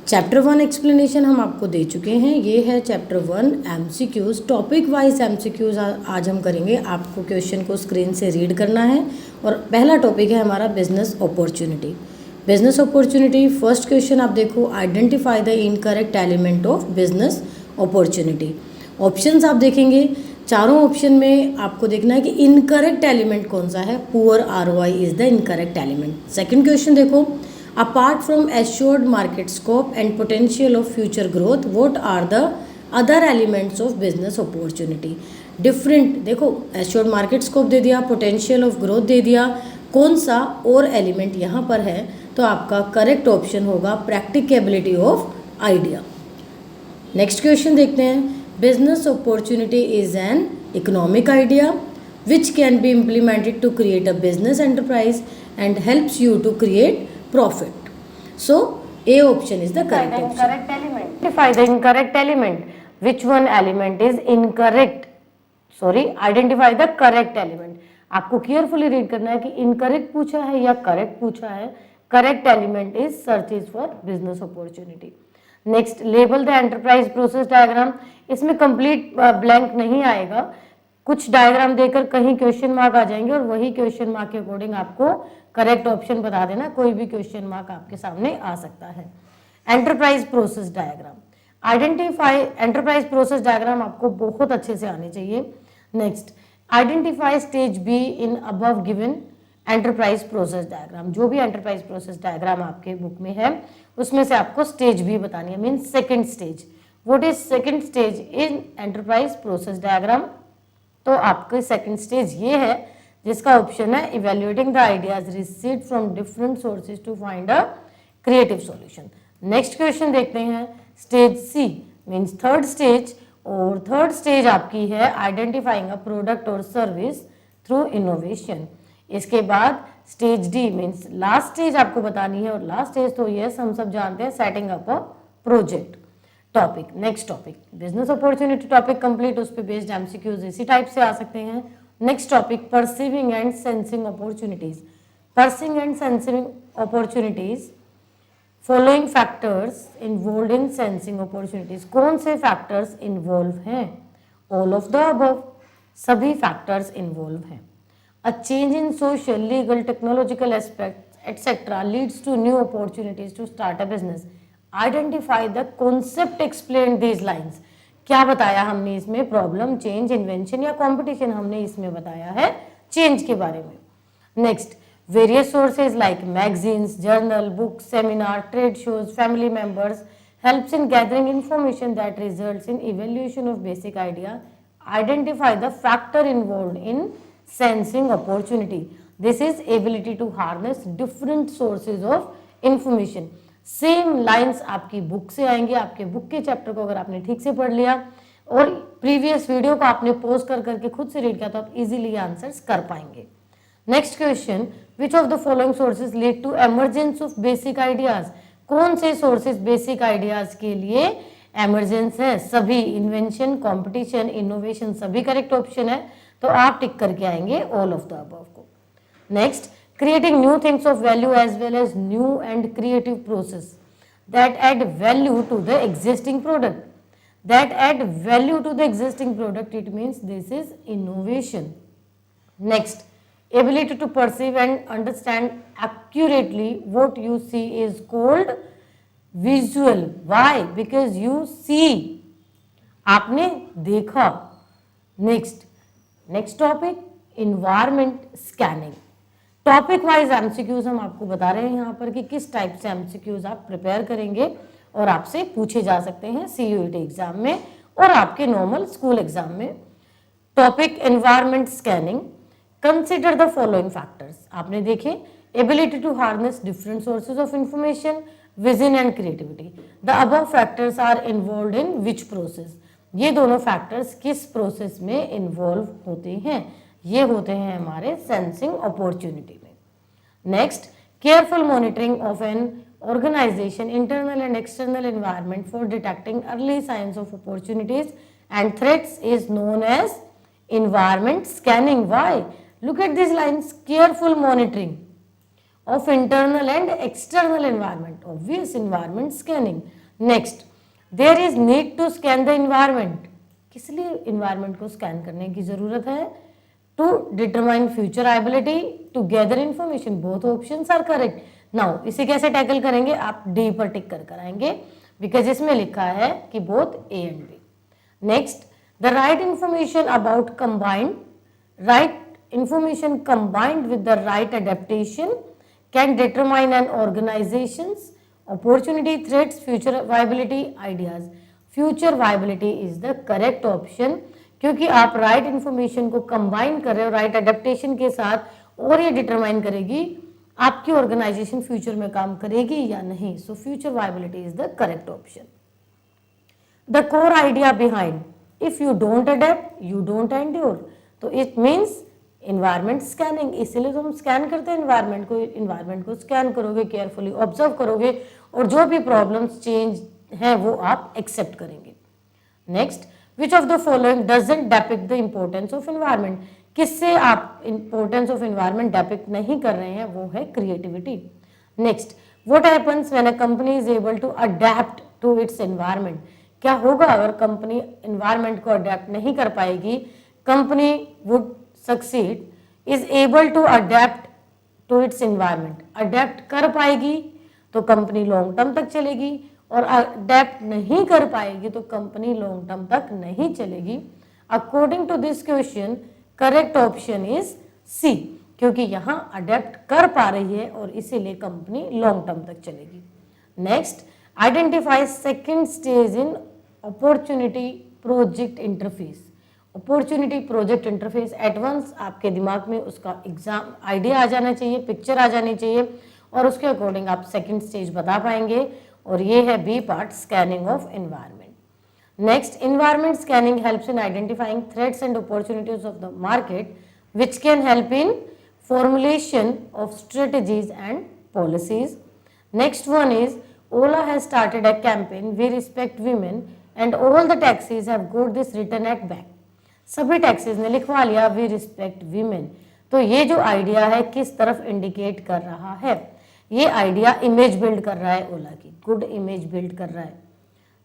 Chapter 1 explanation हम आपको दे चुके हैं। ये है chapter 1 MCQs, topic wise MCQs आज हम करेंगे। आपको क्वेश्चन को स्क्रीन से रीड करना है और पहला टॉपिक है हमारा business opportunity. Business opportunity first question आप देखो, identify the incorrect element of business opportunity. Options आप देखेंगे, चारों ऑप्शन में आपको देखना है कि इनकरेक्ट एलिमेंट कौन सा है। Poor ROI is the incorrect element. Second question देखो, apart from assured market scope and potential of future growth, what are the other elements of business opportunity? Different देखो, assured market scope दे दिया, potential of growth दे दिया, कौन सा और element यहाँ पर है, तो आपका करेक्ट ऑप्शन होगा practicability of idea. Next question देखते हैं, business opportunity is an economic idea which can be implemented to create a business enterprise and helps you to create profit. So A option is the correct option. Incorrect element. Identify the incorrect element. Which one element is incorrect? Sorry, identify the correct element. आपको carefully read करना है कि incorrect पूछा है या correct पूछा है। Correct element is searches for business opportunity. Next, label the enterprise process diagram. इसमें कंप्लीट ब्लैंक नहीं आएगा, कुछ डायग्राम देकर कहीं क्वेश्चन मार्क आ जाएंगे और वही क्वेश्चन मार्क के अकॉर्डिंग आपको करेक्ट ऑप्शन बता देना। कोई भी क्वेश्चन मार्क आपके सामने आ सकता है। Enterprise process diagram, identify enterprise process diagram आपको बहुत अच्छे से आनी चाहिए। Next, identify stage be in above given enterprise process diagram. जो भी एंटरप्राइज प्रोसेस डायग्राम आपके बुक में है उसमें से आपको स्टेज बी बतानी है, mean second stage. What is second stage in enterprise process diagram? तो आपके सेकेंड स्टेज ये है जिसका ऑप्शन है evaluating the ideas received from different sources to find a creative solution. Next question देखते हैं, stage C means third stage, और third stage आपकी है आइडेंटिफाइंग अ प्रोडक्ट और सर्विस थ्रू इनोवेशन। इसके बाद stage D means last stage आपको बतानी है, और लास्ट स्टेज तो यस हम सब जानते हैं, setting up a project. Topic, next topic business opportunity topic complete, उस पर बेस्ड एमसीक्यूज इसी टाइप से आ सकते हैं। Next topic, perceiving and sensing opportunities. Perceiving and sensing opportunities, following factors involve in sensing opportunities. कौन से फैक्टर्स इन्वॉल्व हैं? ऑल ऑफ द अबव, सभी फैक्टर्स इन्वॉल्व हैं। A change in social, legal, technological aspects etcetera leads to new opportunities to start a business. Identify the concept explain these lines. क्या बताया हमने इसमें? Problem, change, invention या competition? हमने इसमें बताया है चेंज के बारे में। Next, various sources like magazines, journal, books, seminar, trade shows, family members helps in gathering information that results in evaluation of basic idea. Identify the factor involved in sensing opportunity. This is ability to harness different sources of information. Same lines आपकी book से आएंगे। आपके book के chapter को अगर आपने ठीक से पढ़ लिया और प्रीवियस वीडियो को आपने पॉज कर करके खुद से रीड किया तो आप इजीली आंसर्स कर पाएंगे। Next question, which of the following sources lead to emergence of basic ideas? कौन से सोर्सेज बेसिक आइडियाज के लिए एमरजेंस है? सभी, इन्वेंशन, कॉम्पिटिशन, इनोवेशन, सभी करेक्ट ऑप्शन है, तो आप टिक करके आएंगे ऑल ऑफ द अबव को। Next, creating new things of value as well as new and creative process that add value to the existing product. That add value to the existing product, it means this is innovation. Next, ability to perceive and understand accurately what you see is called visual. Why? Because you see, आपने देखा। next topic, environment scanning. Topic wise MCQs हम आपको बता रहे हैं यहाँ पर कि किस टाइप से एमसीक्यूज आप प्रिपेयर करेंगे और आपसे पूछे जा सकते हैं सीयूईटी एग्जाम में और आपके नॉर्मल स्कूल एग्जाम में। Topic environment scanning, consider the following factors. आपने देखे, ability to harness different sources of information, vision and creativity. The above factors are involve in which process? ये दोनों फैक्टर्स किस process में इन्वॉल्व होते हैं? ये होते हैं हमारे सेंसिंग अपॉर्चुनिटी में। Next, careful monitoring of an organisation internal and external environment for detecting early signs of opportunities and threats is known as environment scanning. Why? Look at these lines, careful monitoring of internal and external environment. Obvious, environment scanning. Next, there is need to scan the environment. किस लिए environment को scan करने की जरूरत है? To determine futurability, to gather information. Both options are correct. Now, इसे कैसे tackle करेंगे? आप D पर टिक कर कराएंगे, because इसमें लिखा है कि both A and B. Next, the right information combined with the right adaptation can determine an organization's opportunity, threats, future viability, ideas. Future viability is the correct option, क्योंकि आप राइट इन्फॉर्मेशन को combine कर रहे हो right adaptation के साथ, और ये डिटरमाइन करेगी आपकी ऑर्गेनाइजेशन फ्यूचर में काम करेगी या नहीं. So future viability is the correct option. The core idea behind, if you don't adapt you don't endure, तो इट मीन्स इन्वायरमेंट स्कैनिंग. इसीलिए तो हम स्कैन करते हैं इन्वायरमेंट को स्कैन करोगे, केयरफुली ऑब्जर्व करोगे, और जो भी प्रॉब्लम्स चेंज हैं वो आप एक्सेप्ट करेंगे. Next, which of the following doesn't depict the importance of environment. किससे आप इम्पोर्टेंस ऑफ एनवायरमेंट डेपिक्ट नहीं कर रहे हैं, वो है creativity. Next, what happens when a company is able to adapt to its environment. क्या होगा अगर कंपनी एनवायरमेंट को अडेप्ट नहीं कर पाएगी. Company would succeed, is able to adapt to its environment. Adapt कर पाएगी तो कंपनी लॉन्ग टर्म तक चलेगी, और अडेप्ट नहीं कर पाएगी तो कंपनी लॉन्ग टर्म तक नहीं चलेगी. According to this question correct option is C, क्योंकि यहाँ अडेप्ट कर पा रही है और इसीलिए कंपनी लॉन्ग टर्म तक चलेगी. Next, identify second stage in opportunity project interface. Opportunity project interface at once आपके दिमाग में उसका एग्जाम आइडिया आ जाना चाहिए, पिक्चर आ जानी चाहिए, और उसके अकॉर्डिंग आप सेकेंड स्टेज बता पाएंगे, और ये है B part, scanning of environment. Next, environment scanning helps in identifying threats and opportunities of the market which can help in formulation of strategies and policies. Next one is Ola has started a campaign we respect women and all the taxis have got this written at back. सभी taxis ने लिखवा लिया we respect women. तो ये जो idea है किस तरफ इंडिकेट कर रहा है, ये आइडिया इमेज बिल्ड कर रहा है ओला की, गुड इमेज बिल्ड कर रहा है.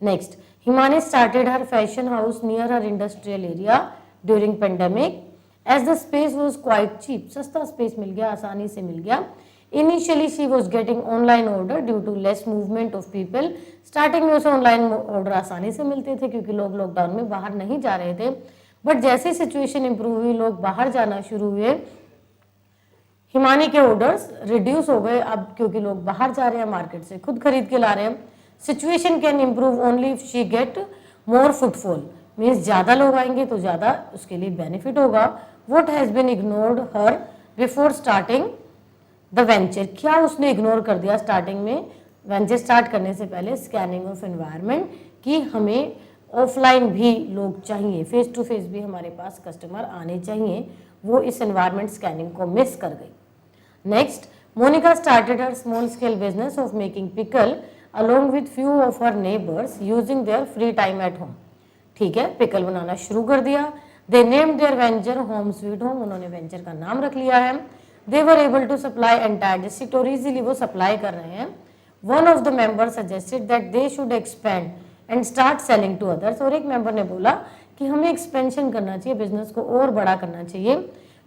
Next, Himani started her fashion house near her industrial area during pandemic as the space was quite cheap. सस्ता स्पेस मिल गया, आसानी से मिल गया. Initially she was getting online order due to less movement of people. Starting में उसे online order आसानी से मिलते थे क्योंकि लोग लॉकडाउन में बाहर नहीं जा रहे थे. बट जैसे सिचुएशन इंप्रूव हुई, लोग बाहर जाना शुरू हुए, हिमानी के ऑर्डर्स रिड्यूस हो गए अब, क्योंकि लोग बाहर जा रहे हैं, मार्केट से खुद खरीद के ला रहे हैं. Situation can improve only if she get more footfall, means ज़्यादा लोग आएंगे तो ज़्यादा उसके लिए बेनिफिट होगा. What has been ignored her before starting the venture. क्या उसने इग्नोर कर दिया स्टार्टिंग में, वेंचर स्टार्ट करने से पहले, स्कैनिंग ऑफ एनवायरनमेंट, कि हमें ऑफलाइन भी लोग चाहिए, फेस टू फेस भी हमारे पास कस्टमर आने चाहिए. वो इस एनवायरनमेंट स्कैनिंग को मिस कर गई. Next, Monika started her small scale business of making pickle along with few of her neighbors using their free time at home. ठीक है, पिकल बनाना शुरू कर दिया. They named their venture Home Sweet Home. उन्होंने venture का नाम रख लिया है. They were able to supply entire district, और इजीली वो सप्लाई कर रहे हैं. One of the members suggested that they should expand and start selling to others. और एक मेंबर ने बोला कि हमें एक्सपेंशन करना चाहिए, बिजनेस को और बड़ा करना चाहिए.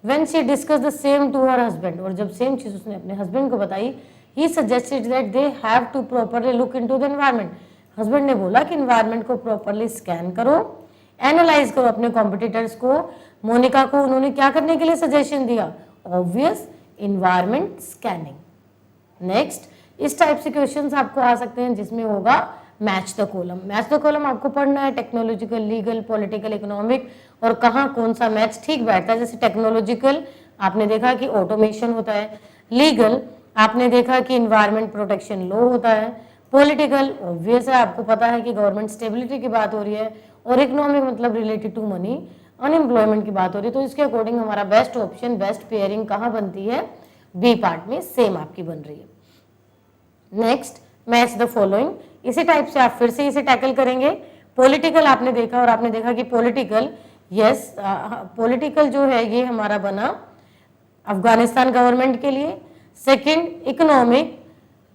When she discussed the same to her husband, और जब सेम चीज़ उसने अपने हस्बैंड को बताई, he suggested that they have to properly look into the environment. Husband ने बोला कि environment को properly स्कैन करो, एनालाइज करो अपने कॉम्पिटिटर्स को. मोनिका को उन्होंने क्या करने के लिए सजेशन दिया, ऑब्वियस इन्वायरमेंट स्कैनिंग. नेक्स्ट, इस टाइप से क्वेश्चंस आपको आ सकते हैं जिसमें होगा match the column. Match the column आपको पढ़ना है, टेक्नोलॉजिकल, लीगल, पॉलिटिकल, इकोनॉमिक, और कहाँ कौन सा मैच ठीक बैठता है. जैसे टेक्नोलॉजिकल आपने देखा कि ऑटोमेशन होता है, लीगल आपने देखा कि इन्वायरमेंट प्रोटेक्शन लॉ होता है, पॉलिटिकल ऑब्वियस है, आपको पता है कि गवर्नमेंट स्टेबिलिटी की बात हो रही है, और इकोनॉमिक मतलब रिलेटेड टू मनी, अनएम्प्लॉयमेंट की बात हो रही है. तो इसके अकॉर्डिंग हमारा बेस्ट ऑप्शन, बेस्ट पेयरिंग कहाँ बनती है, बी पार्ट में सेम आपकी बन रही है. Next, match the following. इसी टाइप से आप फिर से इसे टैकल करेंगे. पॉलिटिकल आपने देखा, और आपने देखा कि पॉलिटिकल, यस पॉलिटिकल जो है ये हमारा बना अफगानिस्तान गवर्नमेंट के लिए. सेकंड इकोनॉमिक,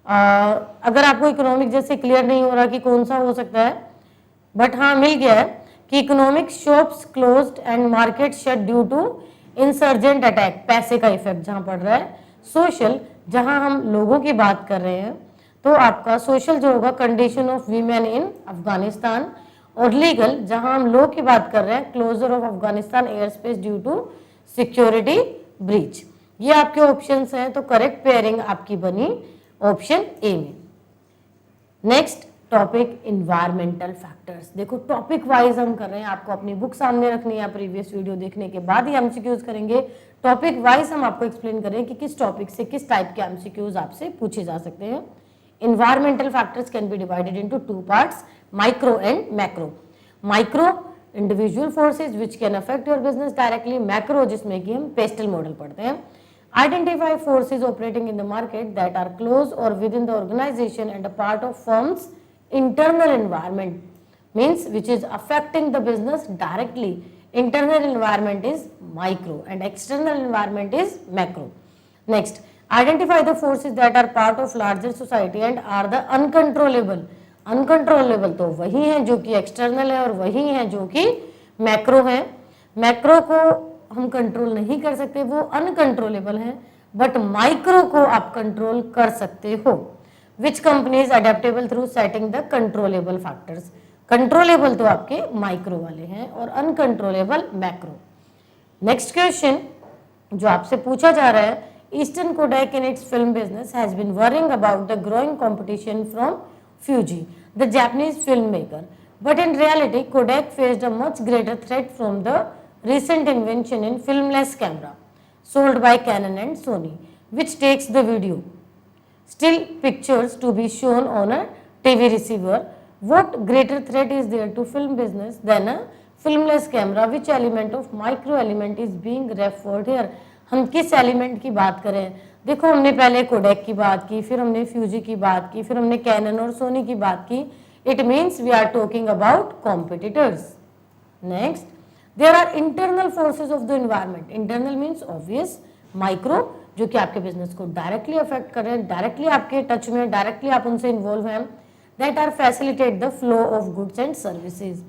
अगर आपको इकोनॉमिक जैसे क्लियर नहीं हो रहा कि कौन सा हो सकता है, बट हाँ मिल गया है कि economic shops closed and market shut due to insurgent attack, पैसे का इफेक्ट जहां पड़ रहा है। सोशल, जहां हम लोगों की बात कर रहे हैं तो आपका सोशल जो होगा कंडीशन ऑफ वीमेन इन अफगानिस्तान, और लीगल जहां हम लॉ की बात कर रहे हैं closure of Afghanistan air space due to security breach. ये आपके ऑप्शंस हैं, तो करेक्ट पेयरिंग आपकी बनी ऑप्शन ए में। Next topic environmental factors. देखो टॉपिक वाइज हम कर रहे हैं, आपको अपनी बुक सामने रखनी है, प्रीवियस वीडियो देखने के बाद ही एमसीक्यूज करेंगे। टॉपिक वाइज हम आपको एक्सप्लेन करें कि किस टॉपिक से किस टाइप के एमसीक्यूज आपसे पूछे जा सकते हैं। Environmental factors can be divided into two parts, micro and macro. Micro individual forces which can affect your business directly, macro जिसमें कि हम पेस्टल मॉडल पढ़ते हैं। Identify forces operating in the market that are close or within the organization and a part of firm's internal environment, means which is affecting the business directly. Internal environment is micro and external environment is macro. Next, identify the forces that are part of larger society and are the uncontrollable. Uncontrollable तो वही है जो कि external है और वही है जो कि मैक्रो है। मैक्रो को हम कंट्रोल नहीं कर सकते, वो अनकंट्रोलेबल है, बट माइक्रो को आप कंट्रोल कर सकते हो। Which company is adaptable through setting the controllable factors. Controllable तो आपके माइक्रो वाले हैं और अनकंट्रोलेबल मैक्रो। नेक्स्ट क्वेश्चन जो आपसे पूछा जा रहा है, Eastern Kodak in its film business has been worrying about the growing competition from Fuji, the Japanese filmmaker. But in reality, Kodak faced a much greater threat from the recent invention in filmless camera sold by Canon and Sony, which takes the video, still pictures to be shown on a TV receiver. What greater threat is there to film business than a filmless camera? Which element of micro element is being referred here? हम किस element की बात करें? देखो हमने पहले codec की बात की, फिर हमने फ्यूजी की बात की, फिर हमने कैनन और सोनी की बात की। It means we are talking about competitors. Next, there are internal forces of the environment. Internal means obvious, micro जो कि आपके बिजनेस को डायरेक्टली अफेक्ट कर रहे हैं, डायरेक्टली आपके टच में, डायरेक्टली आप उनसे इन्वॉल्व हैं, that are facilitate the flow of goods and services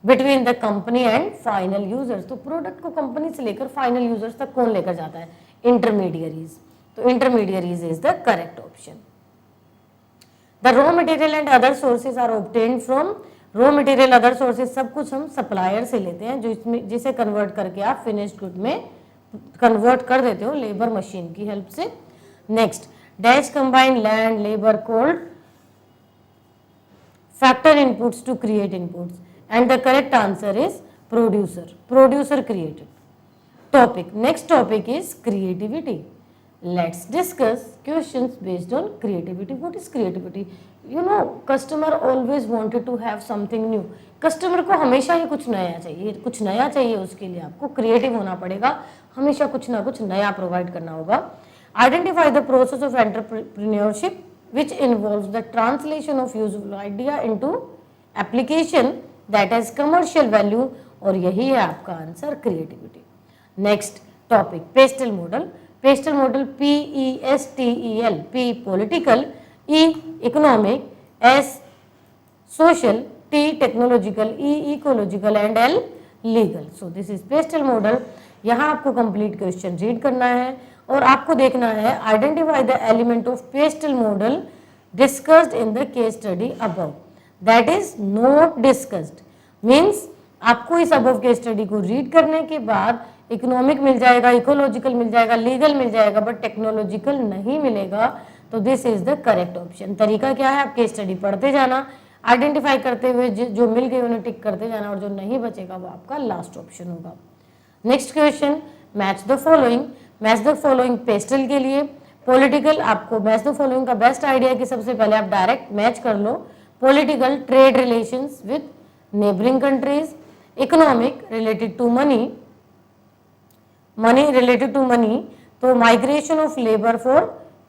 between the company and final users. तो प्रोडक्ट को कंपनी से लेकर फाइनल यूजर्स तक कौन लेकर जाता है? इंटरमीडियरीज। तो intermediaries is the correct option. The raw material and other sources are obtained from. Raw material other sources सब कुछ हम सप्लायर से लेते हैं, जो इसमें जिसे कन्वर्ट करके आप फिनिश्ड गुड में कन्वर्ट कर देते हो लेबर मशीन की हेल्प से। Next, dash combine land labour called factor inputs to create inputs, and the correct answer is producer. Producer created. Topic. Next topic is creativity. Let's discuss questions based on creativity. What is creativity? You know, customer always wanted to have something new. Customer को हमेशा ही कुछ नया चाहिए, कुछ नया चाहिए, उसके लिए आपको क्रिएटिव होना पड़ेगा, हमेशा कुछ ना कुछ नया प्रोवाइड करना होगा। Identify the process of entrepreneurship which involves the translation of useful idea into application that has commercial value, और यही है आपका answer creativity. Next topic pastel model. Pastel model PESTEL, P political, E economic, S social, T technological, E ecological and L legal. So this is pastel model. यहाँ आपको complete question read करना है और आपको देखना है identify the element of PESTEL model discussed in the case study above, that is not discussed. Means आपको इस अबव केस स्टडी को रीड करने के बाद इकोनॉमिक मिल जाएगा, इकोलॉजिकल मिल जाएगा, लीगल मिल जाएगा, बट टेक्नोलॉजिकल नहीं मिलेगा। तो this is the correct option. तरीका क्या है? आप केस स्टडी पढ़ते जाना, आइडेंटिफाई करते हुए जो मिल गए उन्हें टिक करते जाना, और जो नहीं बचेगा वो आपका लास्ट ऑप्शन होगा। Next question, match the following. Match the following PESTLE के लिए। पॉलिटिकल, आपको मैच द फॉलोइंग का बेस्ट आइडिया कि सबसे पहले आप डायरेक्ट मैच कर लो। Political, trade relations with neighbouring countries. Economic, related to money, money related to money, तो migration of labour for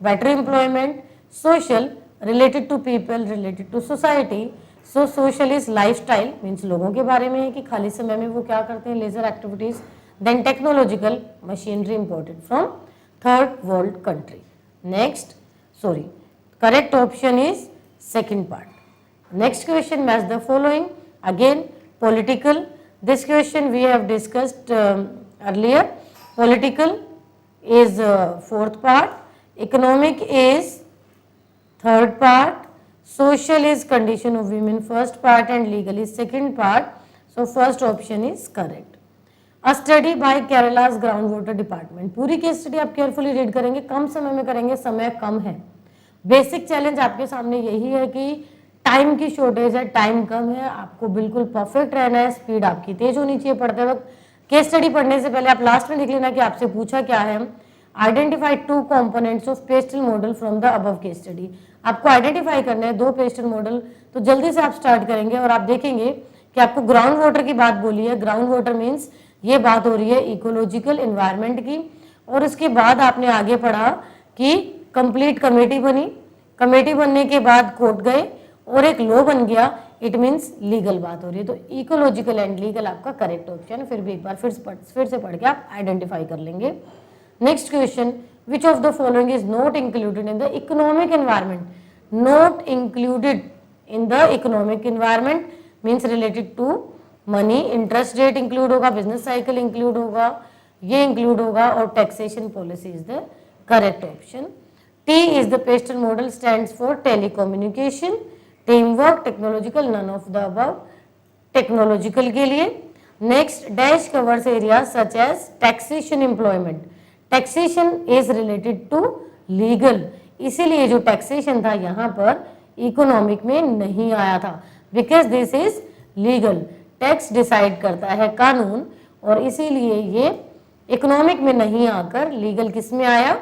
better employment. Social, related to people, related to society. So social is lifestyle, means लोगों के बारे में है कि खाली समय में वो क्या करते हैं, leisure activities. Then technological, machinery imported from third world country. Next, sorry, correct option is second part. Next question, match the following. Again, political. This question we have discussed earlier. Political is fourth part. Economic is third part. Social is condition of women first part and legal is second part. So first option is correct. A study bye Kerala's ground water department. पूरी case study आप carefully read करेंगे, कम समय में करेंगे, समय कम है. Basic challenge आपके सामने यही है कि टाइम की शॉर्टेज है, टाइम कम है, आपको बिल्कुल परफेक्ट रहना है, स्पीड आपकी तेज होनी चाहिए पढ़ते वक्त. केस स्टडी पढ़ने से पहले आप लास्ट में देख लेना कि आपसे पूछा क्या है. Identify 2 components of PESTEL model from the above case study. आपको आइडेंटिफाई करना है 2 पेस्टल मॉडल. तो जल्दी से आप स्टार्ट करेंगे और आप देखेंगे कि आपको ग्राउंड वाटर की बात बोली है. ग्राउंड वाटर मीन्स ये बात हो रही है इकोलॉजिकल एनवायरनमेंट की. और इसके बाद आपने आगे पढ़ा कि कंप्लीट कमेटी बनी, कमेटी बनने के बाद कोर्ट गए और एक लॉ बन गया. इट मीन्स लीगल बात हो रही है. तो इकोलॉजिकल एंड लीगल आपका करेक्ट ऑप्शन है. फिर भी एक बार फिर से पढ़ के आप आइडेंटिफाई कर लेंगे. Next question, which of the following is not included in the economic environment. Not included in the economic environment means related to money. Interest rate include होगा, बिजनेस साइकिल इंक्लूड होगा, ये इंक्लूड होगा और taxation policy is the correct option. T is the PESTEL model stands for telecommunication, team work, technological, none of the above. Technological के लिए. Next, dash covers area such as taxation, employment. Taxation is related to legal, इसीलिए जो taxation था यहाँ पर economic में नहीं आया था, because this is legal. Tax decide करता है कानून और इसीलिए ये इकोनॉमिक में नहीं आकर लीगल किस में आया,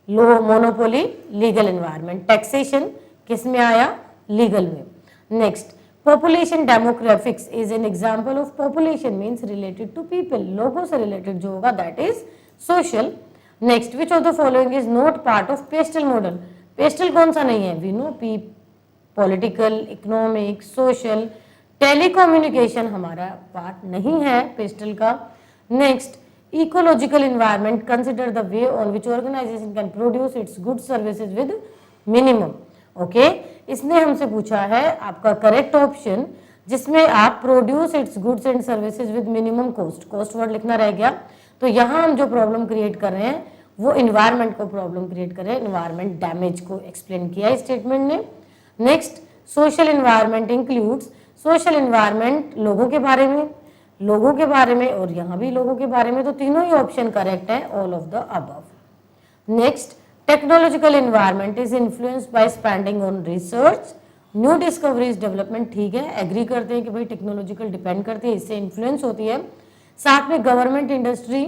low monopoly legal environment. Taxation किस में आया, लीगल में. Next, population demographics is an example of population means related to people. लोगों से रिलेटेड जो होगा that is social. Next, which of the following is not part of PESTEL model. PESTEL कौन सा नहीं है, we know P, political, economic, social. Telecommunication हमारा पार्ट नहीं है पेस्टल का. Next, ecological environment consider the way on which organisation can produce its good services with minimum. Okay, इसने हमसे पूछा है आपका करेक्ट ऑप्शन जिसमें आप produce its goods and services with minimum cost. Cost word लिखना रह गया. तो यहाँ हम जो प्रॉब्लम क्रिएट कर रहे हैं वो इन्वायरमेंट को प्रॉब्लम क्रिएट कर रहे हैं, इन्वायरमेंट डैमेज को एक्सप्लेन किया है स्टेटमेंट ने. Next, social environment includes. Social environment लोगों के बारे में, लोगों के बारे में और यहाँ भी लोगों के बारे में. तो तीनों ही ऑप्शन करेक्ट है, all of the above. Next, technological environment is influenced by spending on research, new discoveries, development. ठीक है, एग्री करते हैं कि भाई टेक्नोलॉजिकल डिपेंड करती है, इससे इन्फ्लुएंस होती है. साथ में government, industry,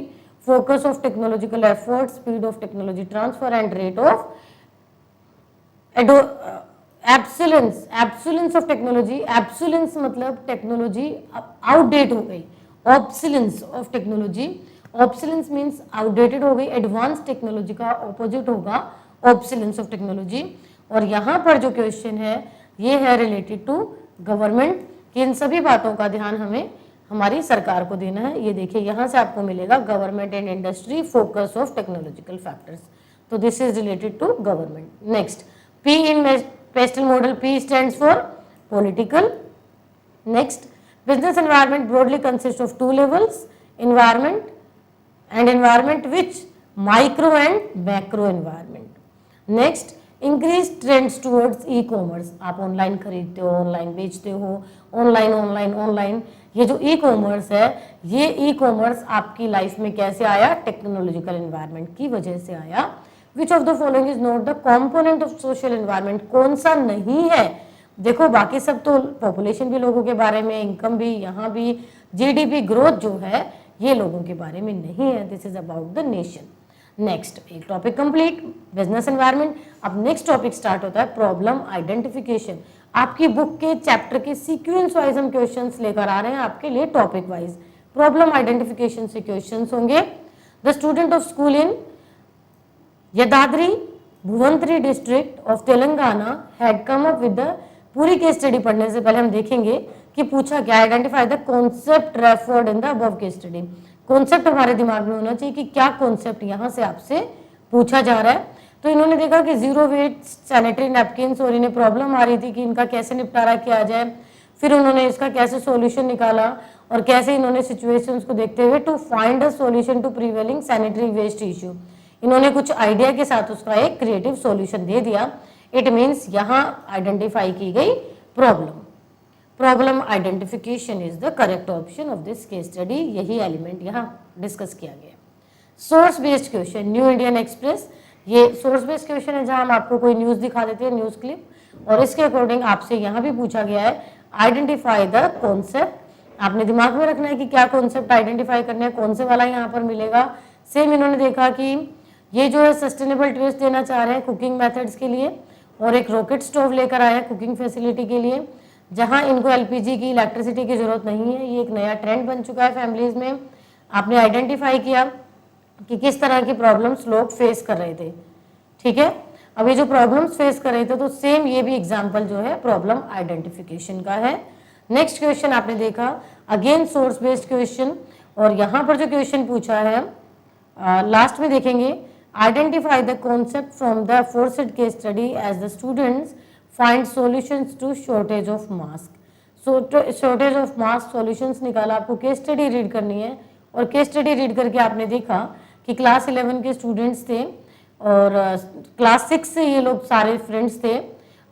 focus of technological effort, speed of technology transfer and rate of obsolescence. Obsolescence of technology. Obsolescence मतलब टेक्नोलॉजी आउटडेट हो गई. Obsolescence of technology. Obsolescence means outdated हो गई. एडवांस टेक्नोलॉजी का ऑपोजिट होगा ऑब्सुलेंस ऑफ टेक्नोलॉजी. और यहाँ पर जो क्वेश्चन है ये है रिलेटेड टू गवर्नमेंट, कि इन सभी बातों का ध्यान हमें हमारी सरकार को देना है. ये देखिए यहाँ से आपको मिलेगा government and industry, focus of technological factors. तो this is related to government. Next, P in PESTLE model, P stands for political. Next, business environment broadly consist of 2 levels, environment and environment which micro and macro environment. Next, increase trends towards e commerce. आप online खरीदते हो, online बेचते हो, online online online. ये जो e commerce है, ये e commerce आपकी लाइफ में कैसे आया, टेक्नोलॉजिकल एनवायरनमेंट की वजह से आया. विच of the following is not the component of social environment. कौन सा नहीं है, देखो बाकी सब तो पॉपुलेशन भी लोगों के बारे में, इनकम भी, यहाँ भी जीडीपी ग्रोथ जो है ये लोगों के बारे में नहीं है. This is about the nation. Next, एक टॉपिक कंप्लीट, बिजनेस एनवायरनमेंट. अब नेक्स्ट टॉपिक स्टार्ट होता है प्रॉब्लम आइडेंटिफिकेशन. आपकी बुक के चैप्टर के सीक्वेंस वाइज हम क्वेश्चंस लेकर आ रहे हैं आपके लिए टॉपिक वाइज. प्रॉब्लम आइडेंटिफिकेशन से क्वेश्चंस होंगे. The student of school in Yadadri Bhuvanagiri district of Telangana had come up with the. पूरी केस स्टडी पढ़ने से पहले हम देखेंगे कि पूछा क्या, identify the concept referred in the above case study. Concept हमारे दिमाग में होना चाहिए कि क्या कॉन्सेप्ट यहाँ से आपसे पूछा जा रहा है। तो इन्होंने देखा कि 0 वेस्ट सैनिटरी नैपकिन्स और इन्हें प्रॉब्लम आ रही थी कि इनका कैसे निपटारा किया जाए। फिर उन्होंने इसका कैसे सॉल्यूशन निकाला और कैसे इन्होंने सिचुएशंस को देखते हुए to find a solution to prevailing sanitary waste issue, इन्होंने कुछ आइडिया के साथ उसका एक क्रिएटिव सॉल्यूशन दे दिया। इट मीन्स यहाँ आइडेंटिफाई की गई problem. Problem identification is the correct option of this case study, यही एलिमेंट यहाँ डिस्कस किया गया। Source based question, new Indian express, ये सोर्स बेस्ड क्वेश्चन है जहां हम आपको कोई न्यूज दिखा देते हैं, न्यूज क्लिप, और इसके अकॉर्डिंग आपसे यहाँ भी पूछा गया है आइडेंटिफाई द कॉन्सेप्ट। आपने दिमाग में रखना है कि क्या कॉन्सेप्ट आइडेंटिफाई करना है, कौन से वाला यहाँ पर मिलेगा। सेम इन्होंने देखा कि ये जो है सस्टेनेबल ट्विस्ट देना चाह रहे हैं कुकिंग मेथड्स के लिए, और एक रॉकेट स्टोव लेकर आए हैं कुकिंग फैसिलिटी के लिए, जहां इनको एलपीजी की इलेक्ट्रिसिटी की जरूरत नहीं है। ये एक नया ट्रेंड बन चुका है फैमिलीज में। आपने आइडेंटिफाई किया कि किस तरह की प्रॉब्लम्स लोग फेस कर रहे थे, ठीक है। अब ये जो प्रॉब्लम्स फेस कर रहे थे, तो सेम ये भी एग्जांपल जो है प्रॉब्लम आइडेंटिफिकेशन का है। नेक्स्ट क्वेश्चन आपने देखा अगेन सोर्स बेस्ड क्वेश्चन, और यहाँ पर जो क्वेश्चन पूछा है लास्ट में देखेंगे, identify the concept from the aforesaid case study as the students find solutions to shortage of mask. Shortage of mask solutions निकाला, आपको केस स्टडी रीड करनी है, और केस स्टडी रीड करके आपने देखा कि क्लास 11 के स्टूडेंट्स थे और क्लास 6 से ये लोग सारे फ्रेंड्स थे।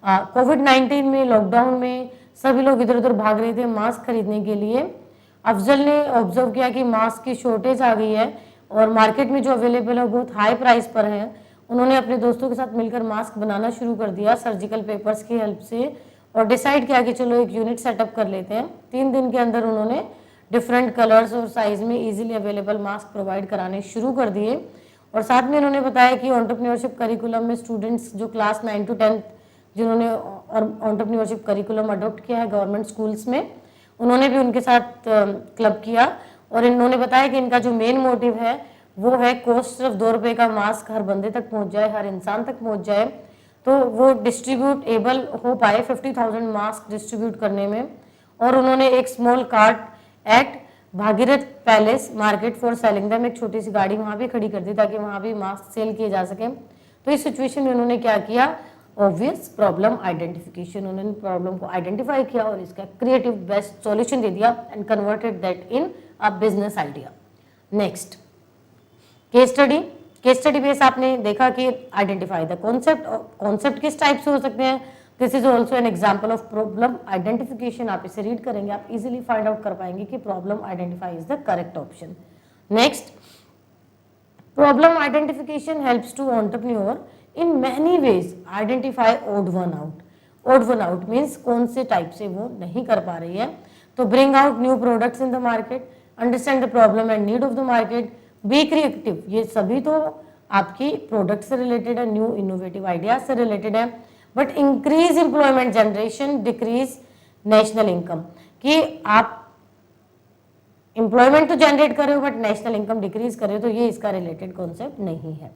कोविड-19 में, लॉकडाउन में सभी लोग इधर उधर भाग रहे थे मास्क खरीदने के लिए। अफजल ने ऑब्जर्व किया कि मास्क की शॉर्टेज आ गई है और मार्केट में जो अवेलेबल है बहुत हाई प्राइस पर है। उन्होंने अपने दोस्तों के साथ मिलकर मास्क बनाना शुरू कर दिया सर्जिकल पेपर्स की हेल्प से, और डिसाइड किया कि चलो एक यूनिट सेटअप कर लेते हैं। 3 दिन के अंदर उन्होंने डिफरेंट कलर्स और साइज में इजीली अवेलेबल मास्क प्रोवाइड कराने शुरू कर दिए। और साथ में उन्होंने बताया कि एंटरप्रेन्योरशिप करिकुलम में स्टूडेंट्स जो क्लास 9 to 10 जिन्होंने एंटरप्रेन्योरशिप करिकुलम अडॉप्ट किया है गवर्नमेंट स्कूल्स में, उन्होंने भी उनके साथ क्लब किया। और इन्होंने बताया कि इनका जो मेन मोटिव है वो है कॉस्ट सिर्फ 2 रुपये का मास्क हर बंदे तक पहुंच जाए, हर इंसान तक पहुंच जाए, तो वो डिस्ट्रीब्यूट एबल हो पाए 50,000 मास्क डिस्ट्रीब्यूट करने में। और उन्होंने एक small cart at Bhagirath palace market for selling them, एक छोटी सी गाड़ी वहाँ भी खड़ी कर दी ताकि वहाँ भी मास्क सेल किए जा सके। तो इस सिचुएशन में उन्होंने क्या किया, ऑब्वियस प्रॉब्लम आइडेंटिफिकेशन, उन्होंने प्रॉब्लम को आइडेंटिफाई किया और इसका क्रिएटिव बेस्ट सॉल्यूशन दे दिया and converted that in a business idea. Next case study, case study base आपने देखा कि आइडेंटिफाई द कॉन्सेप्ट, कॉन्सेप्ट किस टाइप से हो सकते हैं, this is also an example of problem identification. आप इसे रीड करेंगे आप इजीली फाइंड आउट कर पाएंगे कि problem identify is the correct option. Next, problem identification helps to entrepreneur in many ways identify odd one out. Odd one out means कौन से type से वो नहीं कर पा रही है। तो bring out new products in the market, understand the problem and need of the market, be creative, ये सभी तो आपकी प्रोडक्ट से रिलेटेड है, न्यू इनोवेटिव आइडिया से रिलेटेड है। But increase employment generation, decrease national income, कि आप एम्प्लॉयमेंट तो जनरेट कर रहे हो बट नेशनल इनकम डिक्रीज कर रहे हो, तो ये इसका रिलेटेड कॉन्सेप्ट नहीं है।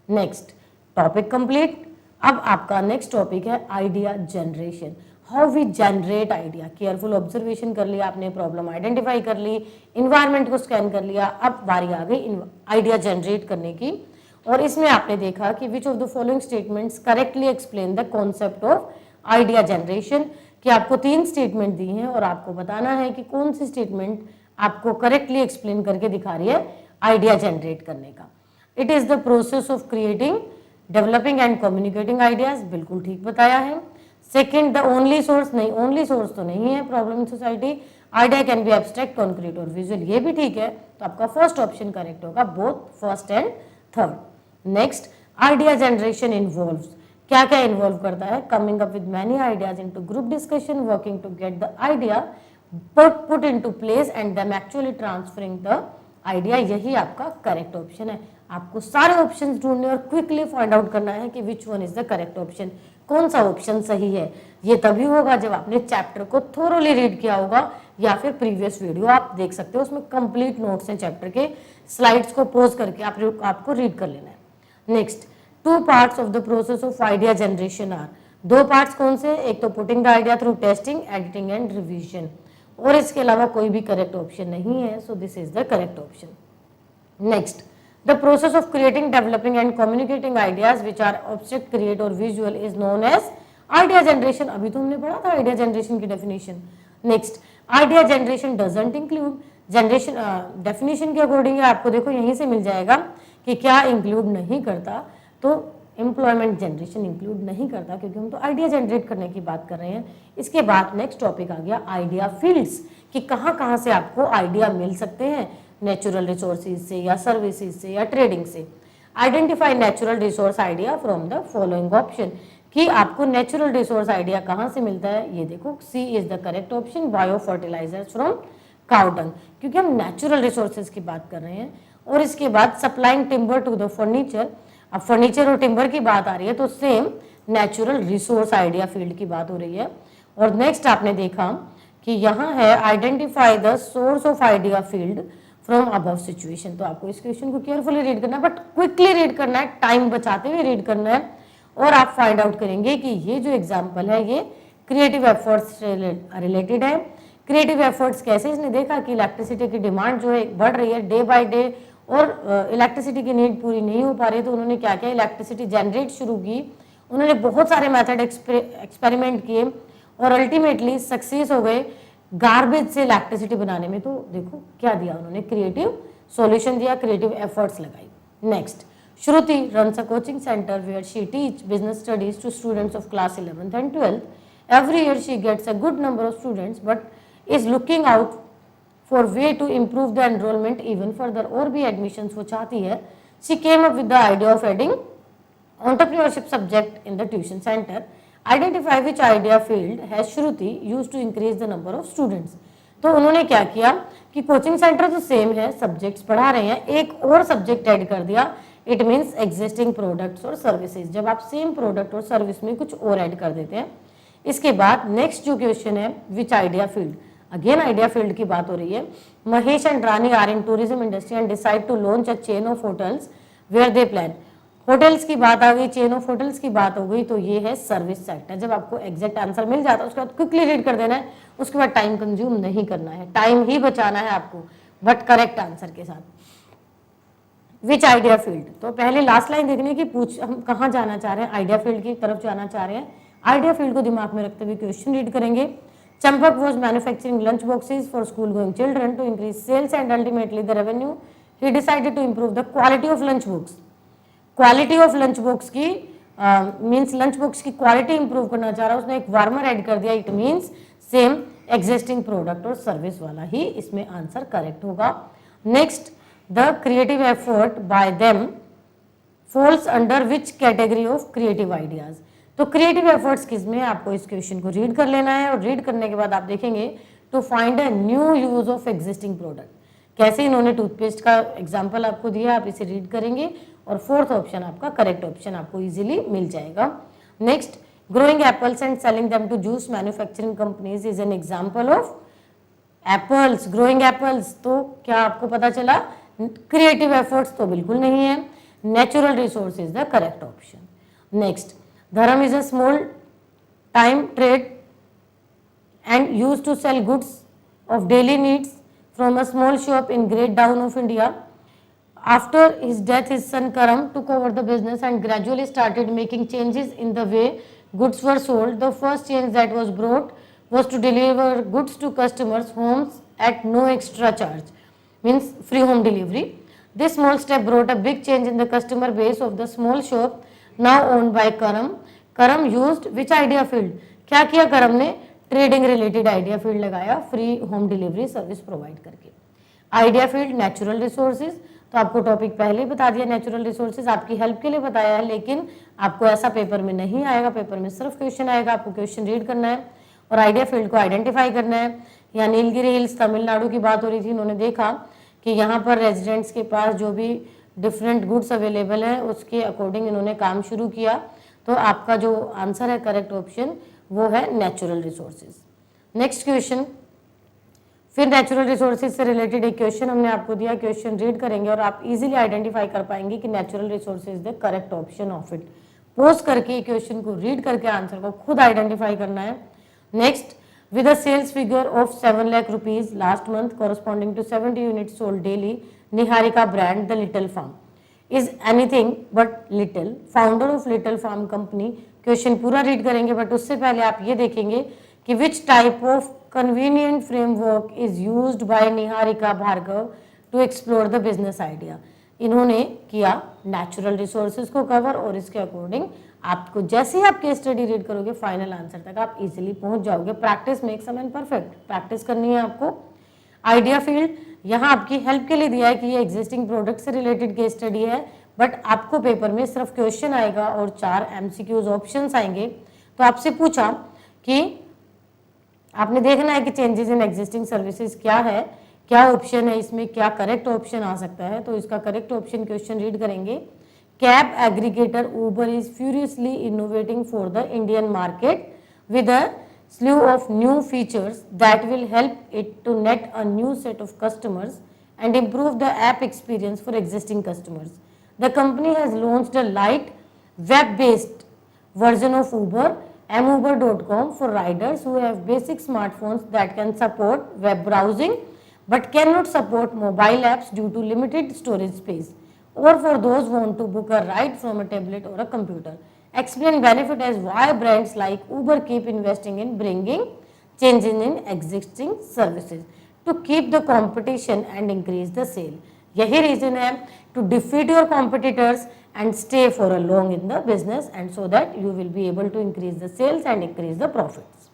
Next topic complete. अब आपका नेक्स्ट टॉपिक है idea generation, how we generate idea. Careful observation कर लिया आपने, प्रॉब्लम आइडेंटिफाई कर ली, इन्वायरमेंट को स्कैन कर लिया, अब बारी आ गई आइडिया जनरेट करने की। और इसमें आपने देखा कि विच of the following statements correctly explain the concept of idea generation, कि आपको 3 स्टेटमेंट दी हैं और आपको बताना है कि कौन सी स्टेटमेंट आपको करेक्टली एक्सप्लेन करके दिखा रही है आइडिया जनरेट करने का। It is the process of creating, developing and communicating ideas, बिल्कुल ठीक बताया है। सेकेंड, द ओनली सोर्स, नहीं ओनली सोर्स तो नहीं है problem in society, idea can be abstract, concrete और विजुअल, ये भी ठीक है। तो आपका फर्स्ट ऑप्शन करेक्ट होगा, both first and third. Next, idea generation involves, क्या क्या इन्वॉल्व करता है, coming up with many ideas into group discussion, working to get the idea put into place and then actually transferring the idea, यही आपका correct option है। आपको सारे options ढूंढने और क्विकली फाइंड आउट करना है कि which one is the correct option, कौन सा ऑप्शन सही है। ये तभी होगा जब आपने चैप्टर को थोरोली रीड किया होगा, या फिर प्रीवियस वीडियो आप देख सकते हो, उसमें कंप्लीट नोट्स हैं चैप्टर के, स्लाइड्स को पॉज करके आपको रीड कर लेना है। Next, 2 parts of the process of idea generation are, 2 parts कौन से, एक तो putting the idea through testing, editing and revision, और इसके अलावा कोई भी करेक्ट ऑप्शन नहीं है, so this is the correct option. Next, the process of creating, developing and communicating ideas which are object, create और visual is known as idea generation. अभी तो हमने पढ़ा था आइडिया जनरेशन की definition. Next, idea generation doesn't include, generation definition के according आपको देखो यहीं से मिल जाएगा कि क्या इंक्लूड नहीं करता, तो एम्प्लॉयमेंट जनरेशन इंक्लूड नहीं करता, क्योंकि हम तो आइडिया जनरेट करने की बात कर रहे हैं। इसके बाद नेक्स्ट टॉपिक आ गया आइडिया फील्ड्स, कि कहाँ कहाँ से आपको आइडिया मिल सकते हैं, नेचुरल रिसोर्सेज से या सर्विसेज से या ट्रेडिंग से। Identify natural resource idea from the following option, कि आपको नेचुरल रिसोर्स आइडिया कहाँ से मिलता है, ये देखो see is the correct option, bio fertilisers from cow dung, क्योंकि हम नेचुरल रिसोर्सेज की बात कर रहे हैं। और इसके बाद supplying timber to the furniture, अब फर्नीचर और टिम्बर की बात आ रही है तो same natural resource idea field की बात हो रही है। और नेक्स्ट आपने देखा कि यहाँ है identify the source of idea field from above situation. तो आपको इस क्वेश्चन को केयरफुली रीड करना है, बट क्विकली रीड करना है, टाइम बचाते हुए रीड करना है। और आप फाइंड आउट करेंगे कि ये जो एग्जाम्पल है ये क्रिएटिव एफर्ट्स से रिलेटेड है। क्रिएटिव एफर्ट्स कैसे, इसने देखा कि इलेक्ट्रिसिटी की डिमांड जो है बढ़ रही है डे बाय डे और इलेक्ट्रिसिटी की नीड पूरी नहीं हो पा रही, तो उन्होंने क्या किया, इलेक्ट्रिसिटी जनरेट शुरू की। उन्होंने बहुत सारे मेथड एक्सपेरिमेंट किए और अल्टीमेटली सक्सेस हो गए गार्बेज से इलेक्ट्रिसिटी बनाने में। तो देखो क्या दिया उन्होंने, क्रिएटिव सॉल्यूशन दिया, क्रिएटिव एफर्ट्स लगाई। Next, Shruti runs a coaching center where she teach business studies to students of class 11th and 12th. Every year she gets a good number of students but is looking out for way to improve the enrollment even further. और भी admissions वो चाहती है। She came up with the idea of adding entrepreneurship subject in the tuition center. Identify which idea field has Shruti used to increase the number of students. तो उन्होंने क्या किया कि कोचिंग सेंटर तो सेम है, सब्जेक्ट्स पढ़ा रहे हैं, एक और सब्जेक्ट ऐड कर दिया, इट मीन्स एग्जिस्टिंग प्रोडक्ट्स और सर्विसेज। जब आप सेम प्रोडक्ट और सर्विस में कुछ और ऐड कर देते हैं। इसके बाद नेक्स्ट जो क्वेश्चन है, which idea field, again idea field की बात हो रही है। Mahesh and Rani are in tourism industry and decide to launch a chain of hotels where they plan. Hotels की बात आ गई, चेन ऑफ होटल्स की बात हो गई, तो ये है सर्विस सेक्टर। जब आपको एग्जैक्ट आंसर मिल जाता है उसके बाद क्विकली रीड कर देना है, उसके बाद टाइम कंज्यूम नहीं करना है, टाइम ही बचाना है आपको, बट करेक्ट आंसर के साथ। विच आइडिया फील्ड, तो पहले लास्ट लाइन देखने की पूछ, हम कहाँ जाना चाह रहे हैं, आइडिया फील्ड की तरफ जाना चाह रहे हैं। आइडिया फील्ड को दिमाग में रखते हुए क्वेश्चन रीड करेंगे। Champak was manufacturing lunch boxes for school going children to increase sales and ultimately the revenue. He decided to improve the quality of lunch books. Quality of lunch box की means lunch box की quality improve करना चाह रहा है, उसने एक warmer add कर दिया, it means same existing product और सर्विस वाला ही इसमें आंसर करेक्ट होगा। Next, the creative effort bye them falls under which category of creative ideas. तो क्रिएटिव एफर्ट्स किसमें, आपको इस क्वेश्चन को रीड कर लेना है और रीड करने के बाद आप देखेंगे to find a new use of existing product. कैसे इन्होंने टूथपेस्ट का एग्जाम्पल आपको दिया, आप इसे रीड करेंगे और फोर्थ ऑप्शन आपका करेक्ट ऑप्शन आपको इजीली मिल जाएगा। Next, growing apples and selling them to juice manufacturing companies is an example of apples, growing apples. तो क्या आपको पता चला, क्रिएटिव एफर्ट्स तो बिल्कुल नहीं है, natural resource is the correct option. Next, Dharam is a small time trade and used to sell goods of daily needs from a small shop in Great Down of India. After his death, his son Karam took over the business and gradually started making changes in the way goods were sold. The first change that was brought was to deliver goods to customers' homes at no extra charge, means free home delivery. This small step brought a big change in the customer base of the small shop now owned by Karam. Karam used which idea field? क्या किया करम ने, trading related idea field लगाया, free home delivery service provide करके। Idea field natural resources, तो आपको topic पहले ही बता दिया, नेचुरल रिसोर्सेज आपकी हेल्प के लिए बताया है, लेकिन आपको ऐसा पेपर में नहीं आएगा, पेपर में सिर्फ क्वेश्चन आएगा, आपको क्वेश्चन रीड करना है और आइडिया फील्ड को आइडेंटिफाई करना है। यहाँ नीलगिरी हिल्स तमिलनाडु की बात हो रही थी, उन्होंने देखा कि यहाँ पर रेजिडेंट्स के पास जो भी डिफरेंट गुड्स अवेलेबल है उसके अकॉर्डिंग इन्होंने काम शुरू किया। तो आपका जो आंसर है करेक्ट ऑप्शन वो है नेचुरल रिसोर्सेज। नेक्स्ट क्वेश्चन, फिर नेचुरल रिसोर्सेज से रिलेटेड एक क्वेश्चन हमने आपको दिया, क्वेश्चन रीड करेंगे और आप इजीली आइडेंटिफाई कर पाएंगे कि natural resources the correct option of it. Pose करके क्वेश्चन को रीड करके आंसर को खुद आइडेंटिफाई करना है। Next, with a sales figure of 7 lakh rupees last month corresponding to 70 units sold daily, Niharika brand the Little Farm. Is anything but little, founder of little farm company. Question पूरा read करेंगे but उससे पहले आप ये देखेंगे कि which type of convenient framework is used by Niharika Bhargava to explore the business idea. इन्होंने किया नेचुरल रिसोर्सेज को कवर और इसके अकॉर्डिंग आपको जैसे ही आप केस स्टडी रीड करोगे फाइनल आंसर तक आप इजीली पहुंच जाओगे। Practice makes a man perfect, practice करनी है आपको। आइडिया फील्ड यहाँ आपकी हेल्प के लिए दिया है कि ये एग्जिस्टिंग प्रोडक्ट से रिलेटेड केस स्टडी है, बट आपको पेपर में सिर्फ क्वेश्चन आएगा और 4 MCQs ऑप्शंस आएंगे। तो आपसे पूछा कि आपने देखना है कि चेंजेस इन एग्जिस्टिंग सर्विसेज क्या है, क्या ऑप्शन है इसमें, क्या करेक्ट ऑप्शन आ सकता है। तो इसका करेक्ट ऑप्शन क्वेश्चन रीड करेंगे। Cab aggregator Uber is furiously innovating for the Indian market with a slew of new features that will help it to net a new set of customers and improve the app experience for existing customers. The company has launched a light web-based version of Uber, muber.com, for riders who have basic smartphones that can support web browsing but cannot support mobile apps due to limited storage space, or for those who want to book a ride from a tablet or a computer. Explain benefit as why brands like Uber keep investing in bringing changes in existing services to keep the competition and increase the sale. यही reason है to defeat your competitors and stay for a long in the business and so that you will be able to increase the sales and increase the profits.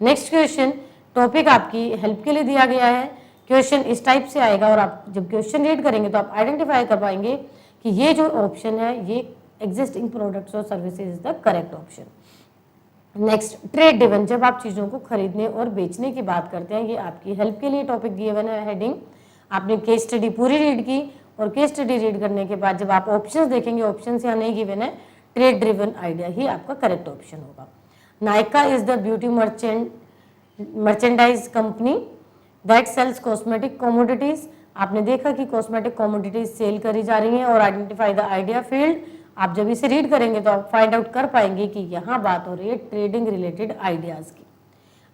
Next question topic आपकी help के लिए दिया गया है। Question इस type से आएगा और आप जब क्वेश्चन रीड करेंगे तो आप आइडेंटिफाई कर पाएंगे कि ये जो ऑप्शन है ये एग्जिस्टिंग प्रोडक्ट्स और services is the correct option. Next trade driven, जब आप चीज़ों को खरीदने और बेचने की बात करते हैं, ये आपकी हेल्प के लिए टॉपिक गिवन है। हेडिंग आपने केस स्टडी पूरी रीड की और केस स्टडी रीड करने के बाद जब आप ऑप्शंस देखेंगे, ऑप्शंस यहाँ नहीं गिवन है, ट्रेड ड्रिवन आइडिया ही आपका करेक्ट ऑप्शन होगा। Nykaa is the beauty merchandise company that sells cosmetic commodities. आपने देखा कि कॉस्मेटिक कमोडिटीज सेल करी जा रही हैं और आइडेंटिफाई द आइडिया फील्ड। आप जब इसे रीड करेंगे तो आप फाइंड आउट कर पाएंगे कि यहाँ बात हो रही है ट्रेडिंग रिलेटेड आइडियाज की।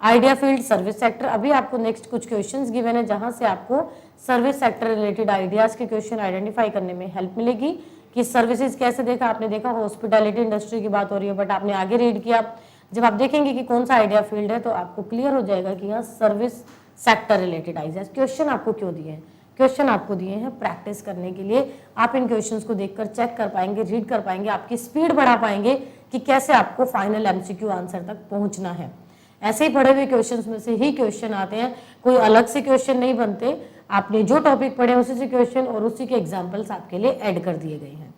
आइडिया फील्ड सर्विस सेक्टर, अभी आपको नेक्स्ट कुछ क्वेश्चंस गिवन है जहाँ से आपको सर्विस सेक्टर रिलेटेड आइडियाज के क्वेश्चन आइडेंटिफाई करने में हेल्प मिलेगी कि सर्विसेज कैसे देखा। आपने देखा हॉस्पिटैलिटी इंडस्ट्री की बात हो रही है, बट आपने आगे रीड किया। जब आप देखेंगे कि कौन सा आइडिया फील्ड है तो आपको क्लियर हो जाएगा कि यहाँ service sector related ideas. Question आपको क्यों दिए हैं? क्वेश्चन आपको दिए हैं प्रैक्टिस करने के लिए। आप इन क्वेश्चंस को देखकर चेक कर पाएंगे, रीड कर पाएंगे, आपकी स्पीड बढ़ा पाएंगे कि कैसे आपको फाइनल MCQ आंसर तक पहुंचना है। ऐसे ही पढ़े हुए क्वेश्चंस में से ही क्वेश्चन आते हैं, कोई अलग से क्वेश्चन नहीं बनते। आपने जो टॉपिक पढ़े उसी से क्वेश्चन और उसी के एग्जाम्पल्स आपके लिए ऐड कर दिए गए हैं।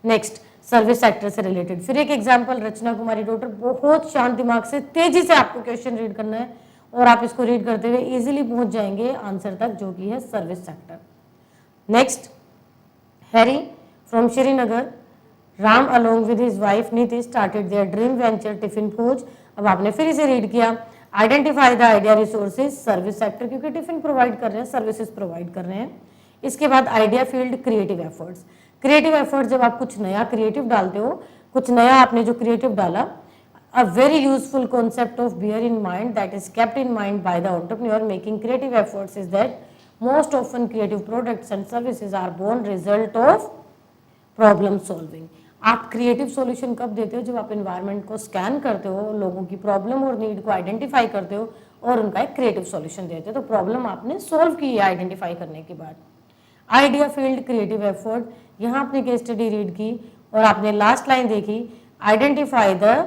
नेक्स्ट सर्विस सेक्टर से रिलेटेड फिर एक एग्जाम्पल, रचना कुमारी डॉक्टर। बहुत शांत दिमाग से तेजी से आपको क्वेश्चन रीड करना है और आप इसको रीड करते हुए इजीली पहुंच जाएंगे आंसर तक, जो कि है service sector. Next, Hari from Srinagar, Ram along with his wife Niti started their dream venture tiffin Khoj. अब आपने फिर इसे रीड किया। Identify the idea resources, service sector, क्योंकि टिफिन प्रोवाइड कर रहे हैं, सर्विसेज प्रोवाइड कर रहे हैं। इसके बाद idea field creative efforts. Creative efforts, जब आप कुछ नया क्रिएटिव डालते हो, कुछ नया आपने जो क्रिएटिव डाला, a very useful concept of bear in mind that is kept in mind by the entrepreneur making creative efforts is that most often creative products and services are born result of problem solving. आप creative solution कब देते हो? जब आप environment को scan करते हो, लोगों की प्रॉब्लम और नीड को आइडेंटिफाई करते हो और उनका एक क्रिएटिव सॉल्यूशन देते हो। तो प्रॉब्लम आपने सॉल्व की है आइडेंटिफाई करने के बाद। आइडिया फील्ड क्रिएटिव एफर्ट, यहाँ आपने केस स्टडी रीड की और आपने लास्ट लाइन देखी, identify the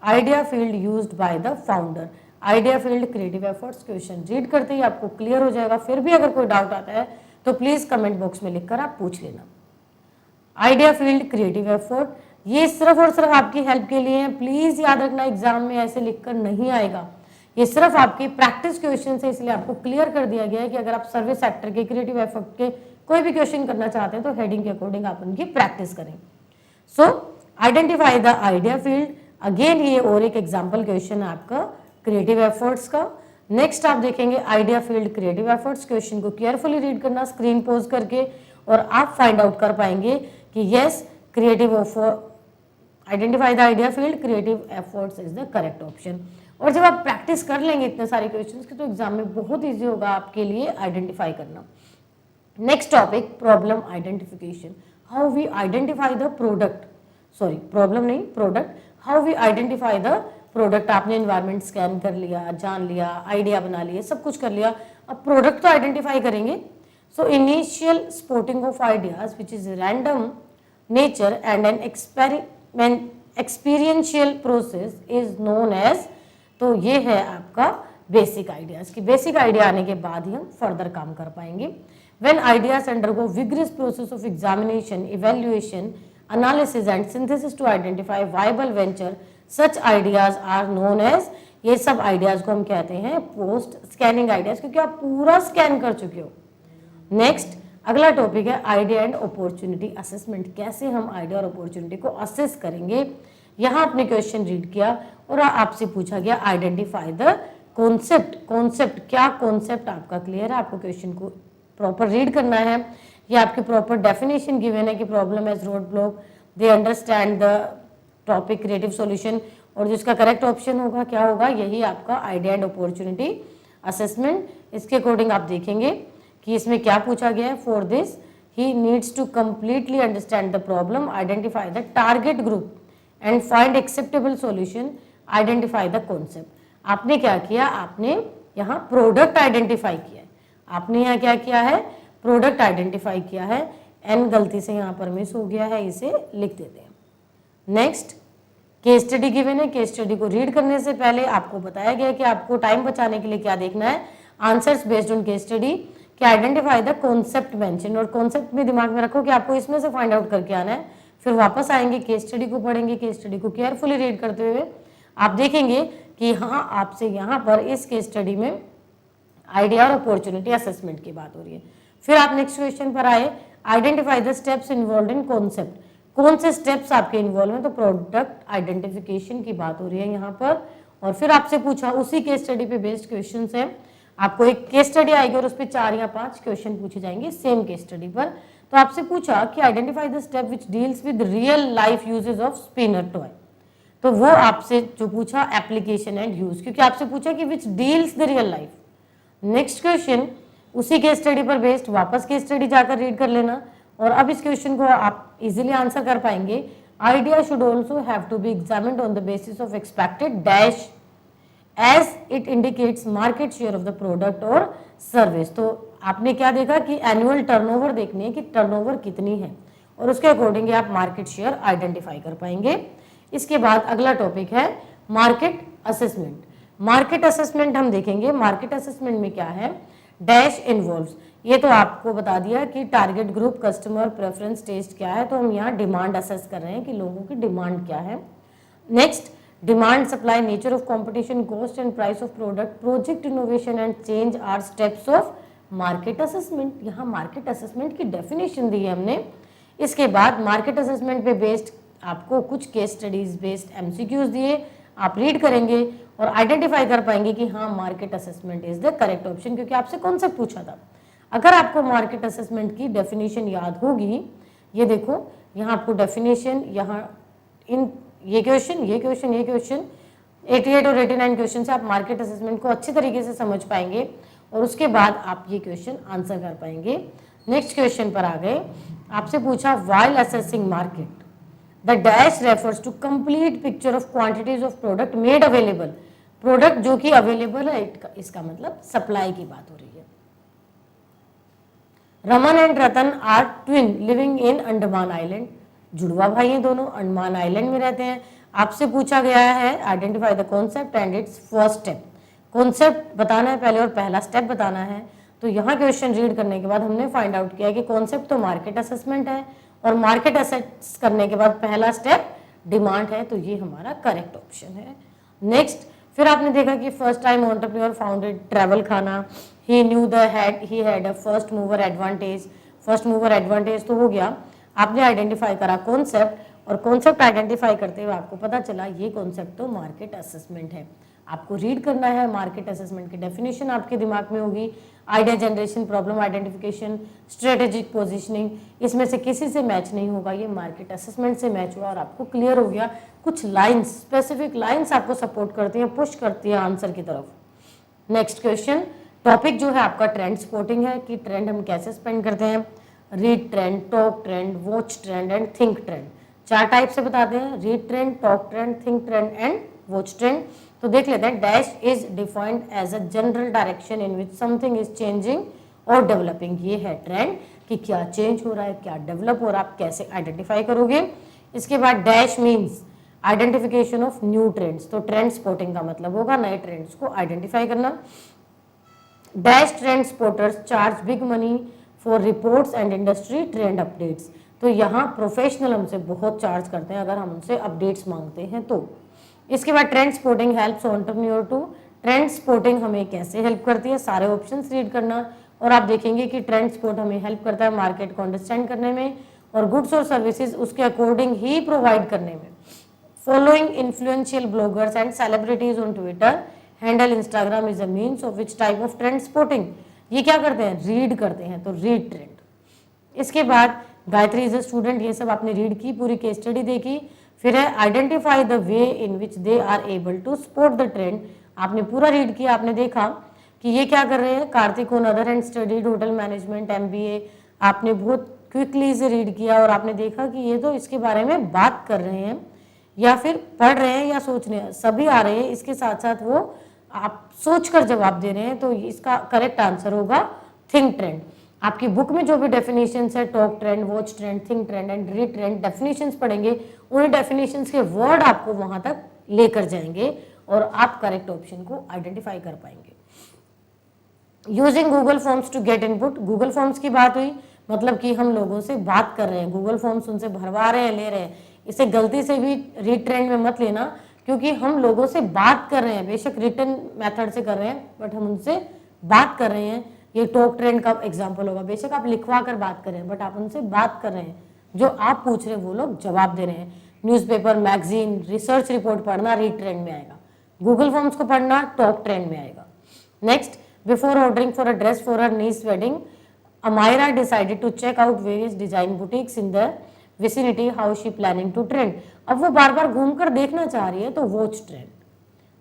idea field used by the founder. Idea field creative efforts, question read करते ही आपको क्लियर हो जाएगा। फिर भी अगर कोई डाउट आता है तो प्लीज कमेंट बॉक्स में लिखकर आप पूछ लेना। आइडिया फील्ड क्रिएटिव एफर्ट, ये सिर्फ और सिर्फ आपकी हेल्प के लिए है। प्लीज याद रखना, एग्जाम में ऐसे लिखकर नहीं आएगा, ये सिर्फ आपकी प्रैक्टिस क्वेश्चन है, इसलिए आपको क्लियर कर दिया गया है कि अगर आप सर्विस सेक्टर के क्रिएटिव एफर्ट के कोई भी क्वेश्चन करना चाहते हैं तो हेडिंग के अकॉर्डिंग आप उनकी प्रैक्टिस करें। सो identify the idea field, again ये और एक एग्जाम्पल क्वेश्चन है आपका क्रिएटिव एफर्ट्स का। नेक्स्ट आप देखेंगे idea field creative efforts. Question को केयरफुली रीड करना स्क्रीन पोज करके और आप फाइंड आउट कर पाएंगे कि yes creative identify the idea field creative efforts is the correct option. और जब आप प्रैक्टिस कर लेंगे इतने सारे क्वेश्चंस की तो एग्जाम में बहुत ईजी होगा आपके लिए आइडेंटिफाई करना। Next topic problem identification. How we identify the product, sorry problem नहीं, product, how we identify the product. आपने एनवायरनमेंट स्कैन कर लिया, जान लिया, आइडिया बना लिया, सब कुछ कर लिया, अब प्रोडक्ट तो आइडेंटिफाई करेंगे। So initial sporting of ideas which is random nature and an experiential process is known as, तो ये है आपका बेसिक आइडियाज की बेसिक आइडिया आने के बाद ही हम फर्दर काम कर पाएंगे। When ideas undergo rigorous process of examination, evaluation, analysis and synthesis to identify viable venture, such ideas are known as, ये सब आइडियाज को हम कहते हैं पोस्ट स्कैनिंग आइडियाज, क्योंकि आप पूरा स्कैन कर चुके हो। नेक्स्ट अगला टॉपिक है आइडिया एंड अपॉर्चुनिटी असेसमेंट। कैसे हम आइडिया और अपॉर्चुनिटी को असेस करेंगे। यहाँ आपने क्वेश्चन रीड किया और आपसे पूछा गया आइडेंटिफाई द कॉन्सेप्ट। कॉन्सेप्ट क्या, कॉन्सेप्ट आपका क्लियर है, आपको क्वेश्चन को प्रॉपर रीड करना है। ये आपकी प्रॉपर डेफिनेशन गिवन है कि problem as road block, they understand the topic, creative solution, और जिसका करेक्ट ऑप्शन होगा क्या होगा, यही आपका आइडिया एंड अपॉर्चुनिटी असेसमेंट। इसके अकॉर्डिंग आप देखेंगे कि इसमें क्या पूछा गया है। For this he needs to completely understand the problem, identify the target group and find acceptable solution, identify the concept. आपने क्या किया, आपने यहाँ प्रोडक्ट आइडेंटिफाई किया है, आपने यहाँ क्या किया है, प्रोडक्ट आइडेंटिफाई किया है। एन गलती से यहाँ पर मिस हो गया है, इसे लिख देते हैं। नेक्स्ट केस स्टडी गिवन है। केस स्टडी को रीड करने से पहले आपको बताया गया है कि आपको टाइम बचाने के लिए क्या देखना है, answers based on case study, कि आइडेंटिफाई द कॉन्सेप्ट मेंशन, और कॉन्सेप्ट में दिमाग में रखो कि आपको इसमें से फाइंड आउट करके आना है। फिर वापस आएंगे, केस स्टडी को पढ़ेंगे, केस स्टडी को केयरफुली रीड करते हुए आप देखेंगे कि हाँ आपसे यहाँ पर इस केस स्टडी में आइडिया और अपॉर्चुनिटी असेसमेंट की बात हो रही है। फिर आप नेक्स्ट क्वेश्चन पर आए, identify the steps involve in concept. कौन से स्टेप्स आपके इन्वॉल्व हैं, तो प्रोडक्ट आइडेंटिफिकेशन की बात हो रही है यहाँ पर। और फिर आपसे पूछा, उसी केस स्टडी पे बेस्ड क्वेश्चन है, आपको एक केस स्टडी आएगी और उस पर 4 या 5 क्वेश्चन पूछे जाएंगे सेम केस स्टडी पर। तो आपसे पूछा कि identify the step which deals with real life uses off spinner toy, तो वो आपसे जो पूछा एप्लीकेशन एंड यूज, क्योंकि आपसे पूछा कि which deals the real life. Next question उसी केस स्टडी पर बेस्ड, वापस केस स्टडी जाकर रीड कर लेना, और अब इस क्वेश्चन को आप इजीली आंसर कर पाएंगे। Idea should also have to be examined on the basis of expected dash as it indicates market share of the product और सर्विस। तो आपने क्या देखा कि एनुअल टर्नओवर देखनी है कि टर्नओवर कितनी है, और उसके अकॉर्डिंग आप मार्केट शेयर आइडेंटिफाई कर पाएंगे। इसके बाद अगला टॉपिक है मार्केट असेसमेंट। मार्केट असेसमेंट हम देखेंगे, मार्केट असेसमेंट में क्या है, डैश इन्वॉल्व्स, ये तो आपको बता दिया कि target group, customer preference, taste क्या है, तो हम यहाँ डिमांड असेस कर रहे हैं कि लोगों की डिमांड क्या है। Next demand, supply, nature of competition, cost and price of product, project innovation and change are steps of market assessment. यहाँ मार्केट असेसमेंट की डेफिनेशन दी है हमने। इसके बाद मार्केट असेसमेंट पे बेस्ड आपको कुछ केस स्टडीज बेस्ड एमसीक्यूज दिए, आप रीड करेंगे और आइडेंटिफाई कर पाएंगे कि हाँ market assessment is the correct option, क्योंकि आपसे कॉन्सेप्ट पूछा था। अगर आपको मार्केट असेसमेंट की डेफिनेशन याद होगी, ये देखो यहाँ आपको डेफिनेशन, यहाँ इन ये क्वेश्चन 88 और 89 क्वेश्चन से आप मार्केट असेसमेंट को अच्छी तरीके से समझ पाएंगे और उसके बाद आप ये क्वेश्चन आंसर कर पाएंगे। नेक्स्ट क्वेश्चन पर आ गए, आपसे पूछा while assessing market the dash refers to complete picture of quantities of product made available. Product जो कि अवेलेबल है, इसका मतलब सप्लाई की बात हो रही है। Raman and Ratan are twin living in Andaman island, जुड़वा भाई हैं दोनों, अंडमान आइलैंड में रहते हैं। आपसे पूछा गया है identify the concept and it's first step. Concept बताना है पहले और पहला स्टेप बताना है। तो यहाँ क्वेश्चन रीड करने के बाद हमने फाइंड आउट किया कि कॉन्सेप्ट तो मार्केट असेसमेंट है और मार्केट असेस करने के बाद पहला स्टेप डिमांड है, तो ये हमारा करेक्ट ऑप्शन है। नेक्स्ट फिर आपने देखा कि first time entrepreneur founded travel Khana, he had a first mover advantage. First mover advantage तो हो गया, आपने आइडेंटिफाई करा कॉन्सेप्ट और कॉन्सेप्ट आइडेंटिफाई करते हुए आपको पता चला ये कॉन्सेप्ट तो मार्केट असेसमेंट है। आपको रीड करना है, मार्केट असेसमेंट की डेफिनेशन आपके दिमाग में होगी, idea generation, problem identification, strategic positioning, इसमें से किसी से मैच नहीं होगा, ये मार्केट असेसमेंट से मैच हुआ और आपको क्लियर हो गया। कुछ लाइंस, स्पेसिफिक लाइंस आपको सपोर्ट करती हैं, पुश करती हैं आंसर की तरफ। नेक्स्ट क्वेश्चन, टॉपिक जो है आपका ट्रेंड स्पॉटिंग है कि ट्रेंड हम कैसे स्पेंड करते हैं। Read trend, talk trend, watch trend and think trend. 4 type से बताते हैं, read trend, talk trend, think trend and watch trend. तो देख लेते हैं। Dash is defined as a general direction in which something is changing और developing. ये है ट्रेंड कि क्या चेंज हो रहा है, क्या डेवलप हो रहा है, आप कैसे आइडेंटिफाई करोगे। इसके बाद dash means identification of new trends. तो ट्रेंड स्पॉटिंग का मतलब होगा नए ट्रेंड्स को आइडेंटिफाई करना। Dash trend spotters charge big money for reports and industry trend updates. तो यहाँ प्रोफेशनल हमसे बहुत चार्ज करते हैं अगर हम उनसे अपडेट्स मांगते हैं तो। इसके बाद trend spotting helps entrepreneur to. Trend spotting हमें कैसे हेल्प करती है, सारे ऑप्शंस रीड करना और आप देखेंगे कि ट्रेंड स्पॉट हमें हेल्प करता है मार्केट को अंडरस्टैंड करने में और गुड्स और सर्विसेज उसके अकॉर्डिंग ही प्रोवाइड करने में। Following influential bloggers and celebrities on Twitter handle Instagram is a means of which type of trend spotting. ये क्या करते हैं, रीड करते हैं, तो रीड ट्रेंड। इसके बाद गायत्री इज अ स्टूडेंट, ये सब आपने रीड की, पूरी केस स्टडी देखी। फिर है identify the way in which they are able to spot the trend. आपने पूरा रीड किया, आपने देखा कि ये क्या कर रहे हैं। Kartik on other hand studied hotel management MBA। आपने बहुत क्विकली इसे रीड किया और आपने देखा कि ये तो इसके बारे में बात कर रहे हैं या फिर पढ़ रहे हैं या सोच रहे हैं, सभी आ रहे हैं। इसके साथ साथ वो आप सोचकर जवाब दे रहे हैं, तो इसका करेक्ट आंसर होगा थिंक ट्रेंड। आपकी बुक में जो भी डेफिनेशंस है, talk trend, watch trend, think trend and read trend, definitions पढ़ेंगे, उन डेफिनेशंस के वर्ड आपको वहां तक लेकर जाएंगे और आप करेक्ट ऑप्शन को आइडेंटिफाई कर पाएंगे। Using Google forms to get input. Google forms की बात हुई, मतलब कि हम लोगों से बात कर रहे हैं, गूगल फॉर्म्स उनसे भरवा रहे हैं, ले रहे हैं। इसे गलती से भी रीड ट्रेंड में मत लेना, क्योंकि हम लोगों से बात कर रहे हैं, बेशक रिटन मेथड से कर रहे हैं बट हम उनसे बात कर रहे हैं। ये टॉक ट्रेंड का एग्जाम्पल होगा, बेशक आप लिखवा कर बात कर रहे हैं बट आप उनसे बात कर रहे हैं, जो आप पूछ रहे हैं वो लोग जवाब दे रहे हैं। न्यूज़पेपर, मैगजीन, रिसर्च रिपोर्ट पढ़ना रीड ट्रेंड में आएगा, गूगल फॉर्म्स को पढ़ना टॉक ट्रेंड में आएगा। Next, before ordering for a dress for her niece wedding, Amira decided to check out various design boutiques in the vicinity. How she planning to trend? अब वो बार बार घूमकर देखना चाह रही है, तो वॉच ट्रेंड।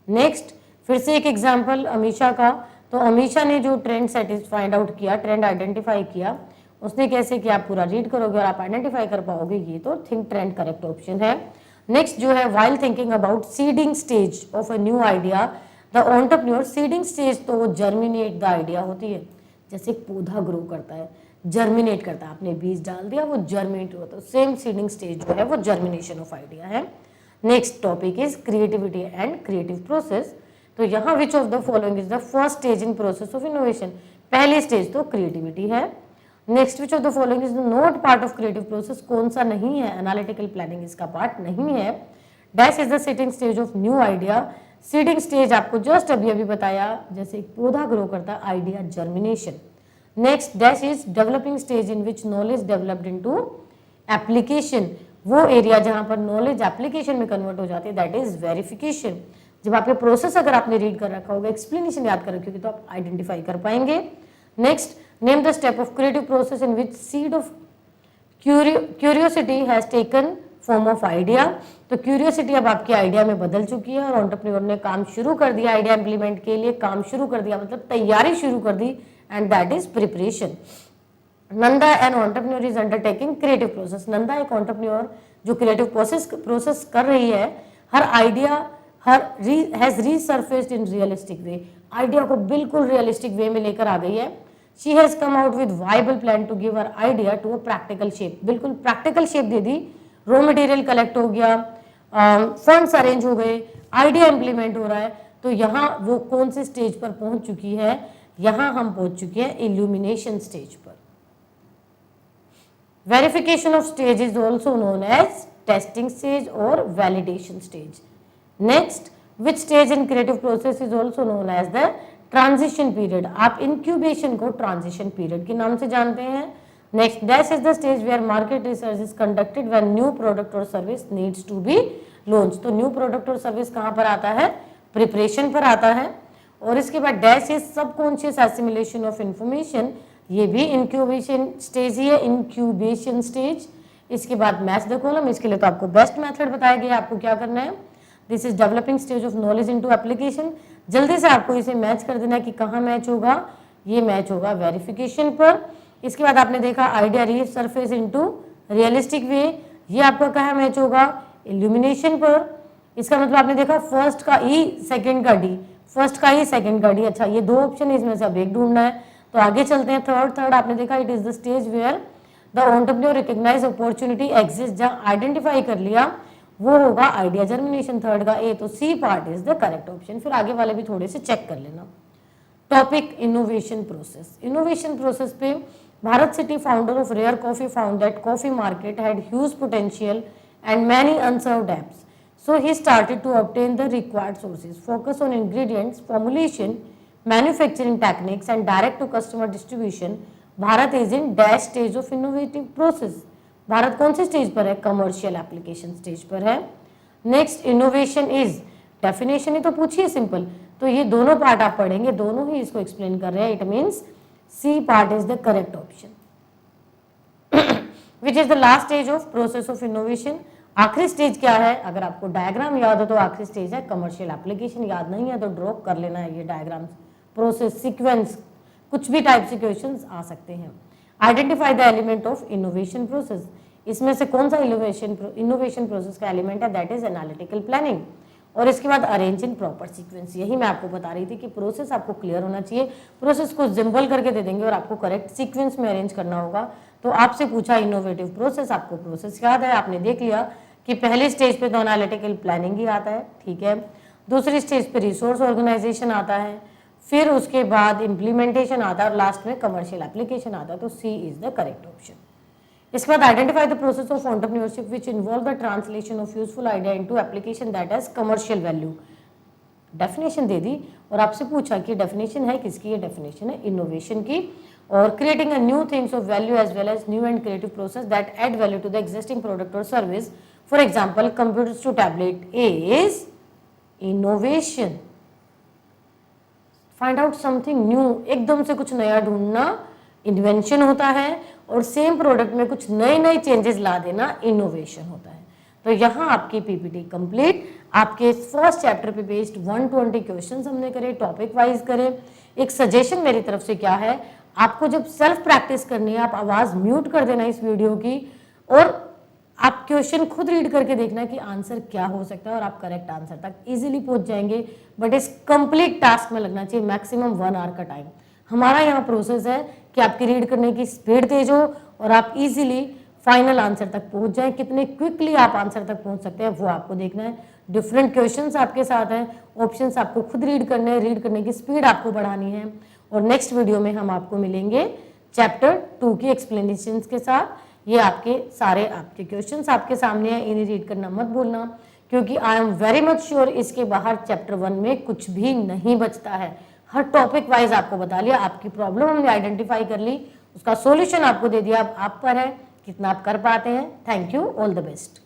नेक्स्ट, फिर से एक एग्जाम्पल अमीशा का। तो अमीशा ने जो ट्रेंड फाइंड आउट किया, ट्रेंड आइडेंटिफाई किया, उसने कैसे किया, आप पूरा रीड करोगे और आप आइडेंटिफाई कर पाओगे, ये तो थिंक ट्रेंड करेक्ट ऑप्शन है। नेक्स्ट जो है, while thinking about seeding stage of a new idea the entrepreneur. Seeding stage तो वो जर्मिनेट द आइडिया होती है, जैसे एक पौधा ग्रो करता है, जर्मिनेट करता है, आपने बीज डाल दिया वो जर्मिनेट होता है, सेम सीडिंग स्टेज जो है वो जर्मिनेशन ऑफ आइडिया है। Next topic is creativity and creative process. तो यहाँ विच of the following is the first stage in process of innovation. पहली स्टेज तो क्रिएटिविटी है। Next, which of the following is not part of creative process. कौन सा नहीं है, analytical planning इसका पार्ट नहीं है। Dash is the seeding stage of new idea. Seeding stage आपको जस्ट अभी अभी बताया, जैसे एक पौधा ग्रो करता है, idea germination. Next, dash is developing stage in which knowledge developed into application. वो एरिया जहां पर नॉलेज एप्लीकेशन में कन्वर्ट हो जाती है, दैट इज वेरिफिकेशन। जब आपके प्रोसेस अगर आपने रीड कर रखा होगा, एक्सप्लेनेशन याद कर रखी होगी, तो आप आइडेंटिफाई कर पाएंगे। Next, name the step of creative process in which seed of curiosity has taken form of idea. तो क्यूरियोसिटी अब आपकी आइडिया में बदल चुकी है और एंटरप्रेन्योर ने काम शुरू कर दिया, आइडिया इंप्लीमेंट के लिए काम शुरू कर दिया, मतलब तैयारी शुरू कर दी, and that is preparation. Nanda an entrepreneur is undertaking creative process. Nanda एक एंटरप्रेन्योर जो क्रिएटिव प्रोसेस कर रही है, her idea has resurfaced in realistic way. आइडिया को बिल्कुल रियलिस्टिक वे में लेकर आ गई है। She has come out with viable plan to give her idea to a practical shape. बिल्कुल प्रैक्टिकल शेप दे दी, रॉ मटेरियल कलेक्ट हो गया, फंड्स अरेंज हो गए, आइडिया इंप्लीमेंट हो रहा है। तो यहाँ वो कौन से स्टेज पर पहुंच चुकी है, यहाँ हम पहुंच चुके हैं इल्यूमिनेशन स्टेज पर। Verification of stage is also known as testing stage और validation stage. Next, which stage in creative process is also known as the transition period. आप इंक्यूबेशन को ट्रांजिशन पीरियड के नाम से जानते हैं। Next, dash is the stage where market research is conducted when new product और service needs to be launch. तो new product और सर्विस कहाँ पर आता है, प्रिपरेशन पर आता है। और इसके बाद dash is subconscious assimilation of information, ये भी इंक्यूबेशन स्टेज ही है, इंक्यूबेशन स्टेज। इसके बाद मैच द कॉलम, इसके लिए तो आपको बेस्ट मेथड बताया गया, आपको क्या करना है। This is developing stage of knowledge into application. जल्दी से आपको इसे मैच कर देना है कि कहाँ मैच होगा, ये मैच होगा वेरिफिकेशन पर। इसके बाद आपने देखा आइडिया रीसरफेस इनटू रियलिस्टिक वे, ये आपका कहाँ मैच होगा, इल्यूमिनेशन पर। इसका मतलब आपने देखा फर्स्ट का ई सेकंड का डी, फर्स्ट का ही सेकंड का डी। अच्छा ये दो ऑप्शन है, इसमें से अब एक ढूंढना है, तो आगे चलते हैं। थर्ड आपने देखा it is the stage where the entrepreneur recognise opportunity exist, जहाँ आइडेंटिफाई कर लिया वो होगा आइडिया जर्मिनेशन, थर्ड का ए, तो C part is the correct option. फिर आगे वाले भी थोड़े से चेक कर लेना। Topic innovation process. Innovation process पे Bharat Sethi founder of rare coffee found that coffee market had huge potential and many unserved apps, so he started to obtain the required sources, focus on ingredients, formulation, manufacturing techniques and direct to customer distribution. Bharat is in dash stage of innovative process. Bharat कौन से stage पर है, commercial application stage पर है। Next innovation is, definition ही तो पूछिए simple, तो ये दोनों पार्ट आप पढ़ेंगे, दोनों ही इसको एक्सप्लेन कर रहे हैं। It means C part is the correct option. Which is the last stage of process of innovation, आखिरी स्टेज क्या है, अगर आपको डायग्राम याद हो तो आखिरी स्टेज है कमर्शियल एप्लीकेशन, याद नहीं है तो ड्रॉप कर लेना है ये डायग्राम, प्रोसेस सीक्वेंस, कुछ भी टाइप से क्वेश्चंस आ सकते हैं। Identify the element of innovation process, इसमें से कौन सा इनोवेशन प्रोसेस का एलिमेंट है, दैट इज एनालिटिकल प्लानिंग। और इसके बाद अरेंज इन प्रॉपर सीक्वेंस, यही मैं आपको बता रही थी कि प्रोसेस आपको क्लियर होना चाहिए, प्रोसेस को सिंबल करके दे देंगे और आपको करेक्ट सीक्वेंस में अरेंज करना होगा। तो आपसे पूछा इनोवेटिव प्रोसेस, आपको प्रोसेस याद है, आपने देख लिया कि पहले स्टेज पे तो एनालिटिकल प्लानिंग ही आता है, ठीक है, दूसरी स्टेज पे रिसोर्स ऑर्गेनाइजेशन आता है, फिर उसके बाद इम्प्लीमेंटेशन आता है और लास्ट में कमर्शियल एप्लीकेशन आता है, तो C is the correct option. इसके बाद identify the process of entrepreneurship which involve the translation of useful idea into application that has commercial value. Definition दे दी और आपसे पूछा कि डेफिनेशन है किसकी, ये डेफिनेशन है इनोवेशन की। और creating a new things of value as well as new and creative process that add value to the existing product और service, for example computers to tablet is innovation. Find out something new, एकदम से कुछ नया ढूंढना invention होता है, और same product में कुछ नए नए चेंजेस ला देना इनोवेशन होता है। तो यहाँ आपकी पीपीटी कंप्लीट, आपके फर्स्ट चैप्टर पे बेस्ड 120 क्वेश्चंस हमने करे, टॉपिक वाइज करे। एक सजेशन मेरी तरफ से क्या है, आपको जब सेल्फ प्रैक्टिस करनी है आप आवाज़ म्यूट कर देना इस वीडियो की, और आप क्वेश्चन खुद रीड करके देखना कि आंसर क्या हो सकता है, और आप करेक्ट आंसर तक इजीली पहुंच जाएंगे। बट इस कंप्लीट टास्क में लगना चाहिए मैक्सिमम 1 आवर का टाइम। हमारा यहाँ प्रोसेस है कि आपकी रीड करने की स्पीड तेज हो और आप इजीली फाइनल आंसर तक पहुंच जाएं। कितने क्विकली आप आंसर तक पहुंच सकते हैं वो आपको देखना है। डिफरेंट क्वेश्चंस आपके साथ हैं, ऑप्शंस आपको खुद रीड करने हैं, रीड करने की स्पीड आपको बढ़ानी है। और नेक्स्ट वीडियो में हम आपको मिलेंगे चैप्टर 2 की एक्सप्लेनेशंस के साथ। ये आपके सारे आपके क्वेश्चंस आपके सामने हैं, इन्हें रीड करना मत भूलना, क्योंकि I am very much sure इसके बाहर चैप्टर 1 में कुछ भी नहीं बचता है। हर टॉपिक वाइज आपको बता लिया, आपकी प्रॉब्लम हमने आइडेंटिफाई कर ली, उसका सॉल्यूशन आपको दे दिया। अब आप पर है कितना आप कर पाते हैं। Thank you, all the best.